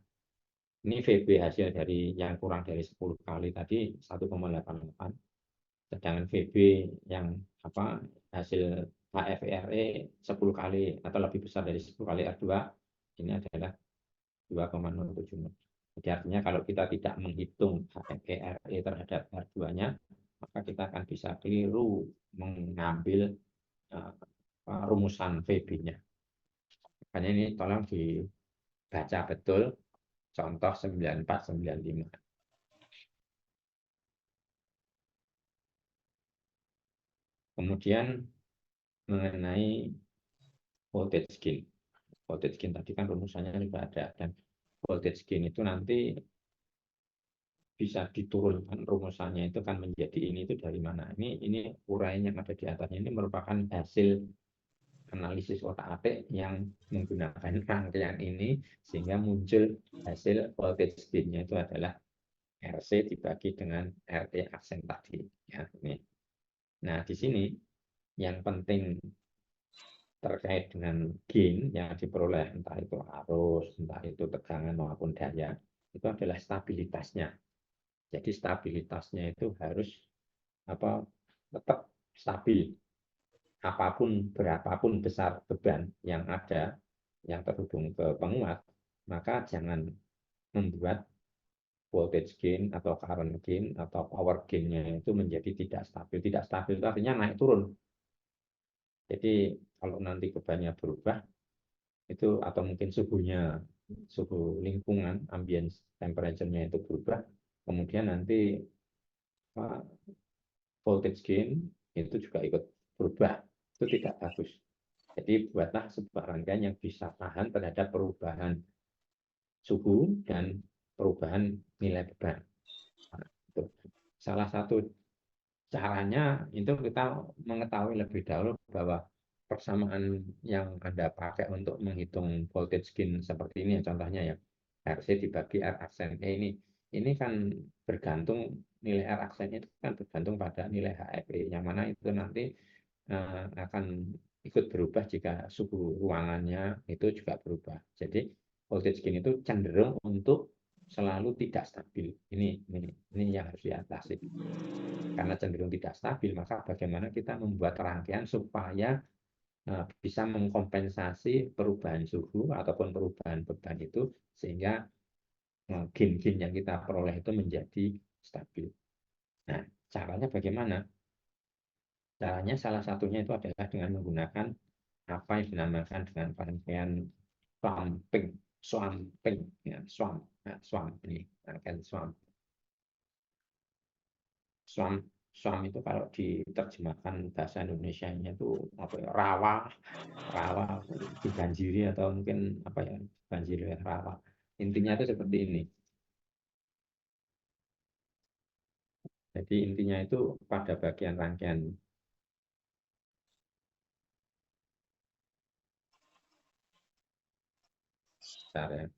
Ini VB hasil dari yang kurang dari 10 kali tadi 1,88. Sedangkan VB yang hasil HFE-RE 10 kali atau lebih besar dari 10 kali R2 ini adalah 2,070. Jadi artinya kalau kita tidak menghitung HFE-RE terhadap R2-nya, maka kita akan bisa keliru mengambil rumusan VB-nya. Makanya ini tolong dibaca betul contoh 9495. Kemudian mengenai voltage gain. Voltage gain tadi kan rumusannya juga ada, dan voltage gain itu nanti bisa diturunkan rumusannya itu kan menjadi ini itu dari mana? Ini uraian yang ada di atasnya ini merupakan hasil analisis otak-atik yang menggunakan rangkaian ini sehingga muncul hasil voltage gain-nya itu adalah RC dibagi dengan RT aksen tadi ya ini. Nah, di sini yang penting terkait dengan gain yang diperoleh entah itu arus, entah itu tegangan maupun daya, itu adalah stabilitasnya. Jadi stabilitasnya itu harus tetap stabil. Berapapun besar beban yang ada, yang terhubung ke penguat, maka jangan membuat voltage gain atau current gain atau power gain-nya itu menjadi tidak stabil. Tidak stabil itu artinya naik turun. Jadi kalau nanti bebannya berubah itu atau mungkin suhu lingkungan ambience temperature-nya itu berubah, kemudian nanti voltage gain itu juga ikut berubah. Itu tidak bagus. Jadi buatlah sebuah rangkaian yang bisa tahan terhadap perubahan suhu dan perubahan nilai beban. Nah, itu. Salah satu caranya itu kita mengetahui lebih dahulu bahwa persamaan yang Anda pakai untuk menghitung voltage gain seperti ini, contohnya ya, RC dibagi R aksen E ini kan bergantung, nilai R aksen itu kan bergantung pada nilai HFE, yang mana itu nanti akan ikut berubah jika suhu ruangannya itu juga berubah. Jadi voltage gain itu cenderung untuk selalu tidak stabil. Ini yang harus diatasi. Karena cenderung tidak stabil, maka bagaimana kita membuat rangkaian supaya bisa mengkompensasi perubahan suhu ataupun perubahan beban itu, sehingga gain-gain yang kita peroleh itu menjadi stabil. Nah, caranya bagaimana? Caranya salah satunya itu adalah dengan menggunakan apa yang dinamakan dengan rangkaian swamping, ya, swamp ini, rangkaian swamp. Swamp itu kalau diterjemahkan bahasa Indonesianya itu apa ya, rawa dibanjiri atau mungkin apa ya, banjiri rawa. Intinya itu seperti ini. Jadi intinya itu pada bagian rangkaian besar ya.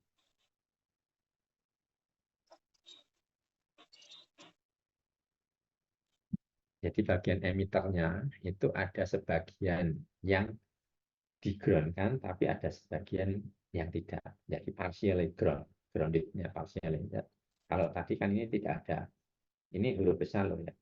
Jadi bagian emiternya itu ada sebagian yang di-ground-kan, tapi ada sebagian yang tidak. Jadi partially grounded-nya partially. Kalau tadi kan ini tidak ada. Ini huruf besar loh ya.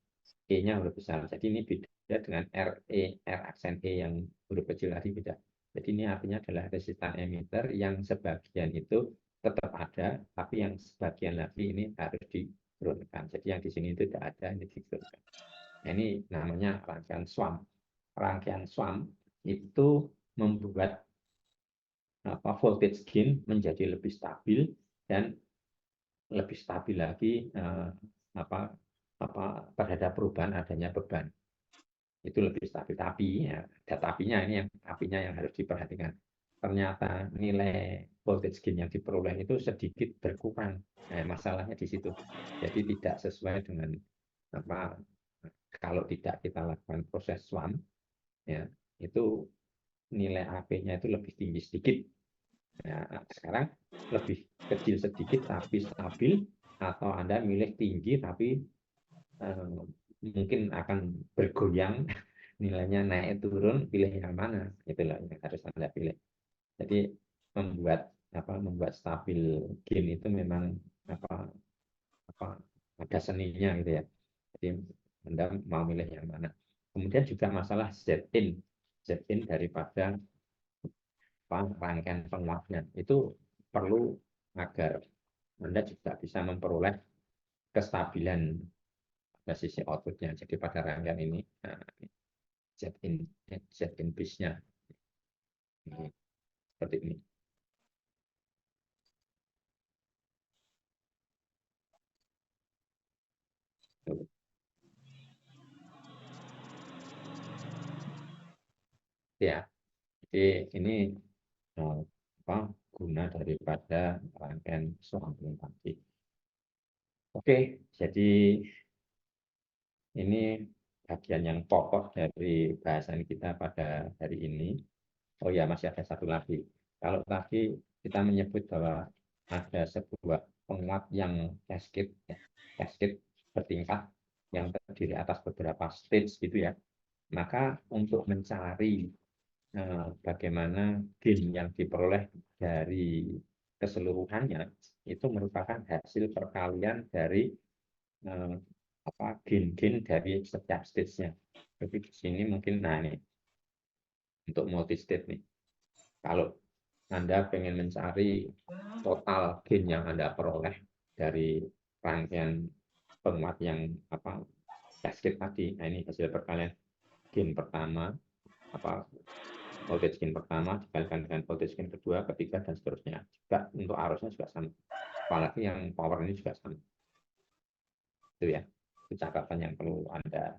E-nya huruf besar. Jadi ini beda dengan R aksen E yang huruf kecil tadi beda. Jadi ini artinya adalah resistan emitter yang sebagian itu tetap ada, tapi yang sebagian lagi ini harus di-ground-kan. Jadi yang di sini itu tidak ada, ini di-ground-kan. Nah, ini namanya rangkaian swamp. Rangkaian swamp itu membuat voltage gain menjadi lebih stabil dan lebih stabil lagi terhadap perubahan adanya beban. Itu lebih stabil. Tapi ya, ada tapinya, ini yang tapinya yang harus diperhatikan. Ternyata nilai voltage gain yang diperoleh itu sedikit berkurang. Nah, masalahnya di situ. Jadi tidak sesuai dengan kalau tidak kita lakukan proses swamp, ya, itu nilai AP-nya itu lebih tinggi sedikit. Nah, sekarang lebih kecil sedikit tapi stabil, atau Anda milih tinggi tapi mungkin akan bergoyang, nilainya naik turun, pilih yang mana? Itulah yang harus Anda pilih. Jadi membuat stabil gain itu memang ada seninya gitu ya. Jadi Anda mau milih yang mana. Kemudian juga masalah Z-in daripada rangkaian penguatnya itu perlu agar Anda juga bisa memperoleh kestabilan pada sisi outputnya. Jadi pada rangkaian ini, nah, Z-in base-nya seperti ini. Ya, jadi ini guna daripada rangkaian swamping tadi. Oke, jadi ini bagian yang pokok dari bahasan kita pada hari ini. Oh ya, masih ada satu lagi. Kalau tadi kita menyebut bahwa ada sebuah penguat yang cascade bertingkat yang terdiri atas beberapa stage gitu ya. Maka untuk mencari bagaimana gain yang diperoleh dari keseluruhannya itu merupakan hasil perkalian dari gain dari setiap stage-nya. Jadi di sini mungkin, nah ini untuk multi state nih. Kalau Anda pengen mencari total gain yang Anda peroleh dari rangkaian penguat yang cascade tadi. Nah, ini hasil perkalian gain pertama, voltage gain pertama dikalikan dengan voltage gain kedua, ketiga, dan seterusnya. Juga untuk arusnya juga sama. Apalagi yang power ini juga sama. Itu ya, itu catatan yang perlu Anda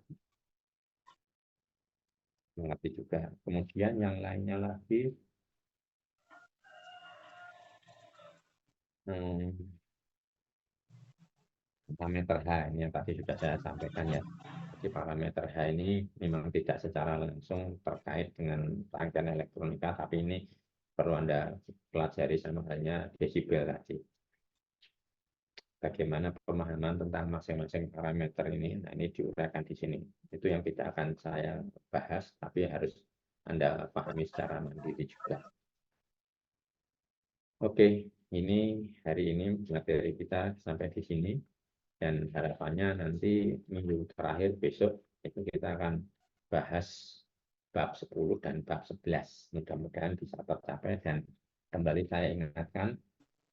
mengerti juga. Kemudian yang lainnya lagi, parameter H ini yang tadi sudah saya sampaikan ya. Jadi parameter H ini memang tidak secara langsung terkait dengan rangkaian elektronika, tapi ini perlu Anda pelajari sama halnya desibel tadi. Bagaimana pemahaman tentang masing-masing parameter ini, nah ini diuraikan di sini. Itu yang tidak akan saya bahas, tapi harus Anda pahami secara mandiri juga. Oke, ini hari ini materi kita sampai di sini. Dan harapannya nanti minggu terakhir besok itu kita akan bahas bab 10 dan bab 11. Mudah-mudahan bisa tercapai dan kembali saya ingatkan,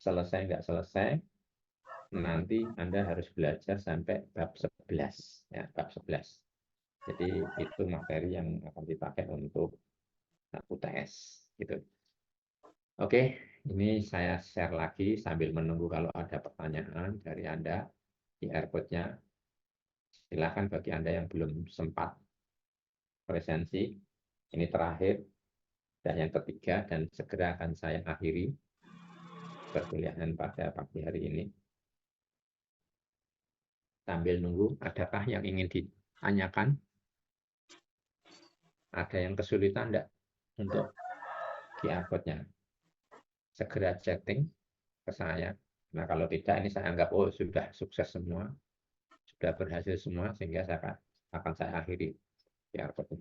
selesai nggak selesai, nanti Anda harus belajar sampai bab 11. Ya, bab 11. Jadi itu materi yang akan dipakai untuk UTS. Gitu. Oke, ini saya share lagi sambil menunggu kalau ada pertanyaan dari Anda di airport-nya. Silakan bagi Anda yang belum sempat presensi, ini terakhir dan yang ketiga, dan segera akan saya akhiri perkuliahan pada pagi hari ini. Sambil nunggu, adakah yang ingin ditanyakan? Ada yang kesulitan enggak untuk di-upload-nya? Segera chatting ke saya. Nah, kalau tidak, ini saya anggap, oh sudah sukses semua, sudah berhasil semua, sehingga saya akan saya akhiri di-upload-nya.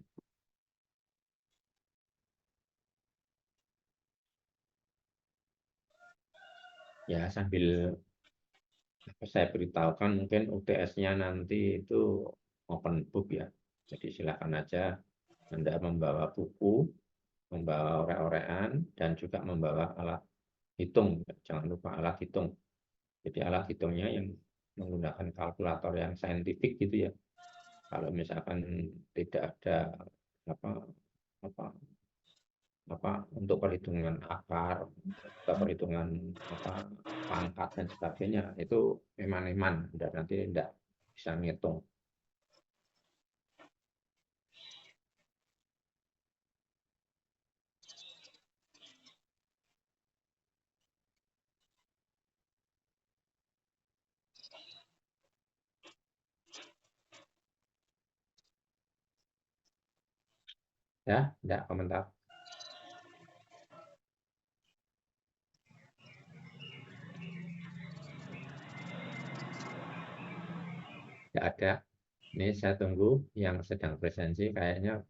Ya, sambil saya beritahukan mungkin UTS-nya nanti itu open book ya. Jadi silakan aja Anda membawa buku, membawa orek-orekan, dan juga membawa alat hitung. Jangan lupa alat hitung. Jadi alat hitungnya yang menggunakan kalkulator yang saintifik gitu ya. Kalau misalkan tidak ada apa apa untuk perhitungan akar atau perhitungan pangkat dan sebagainya, itu eman-eman dan nanti tidak bisa ngitung. Ya, tidak komentar. Tidak ada. Ini saya tunggu yang sedang presensi, kayaknya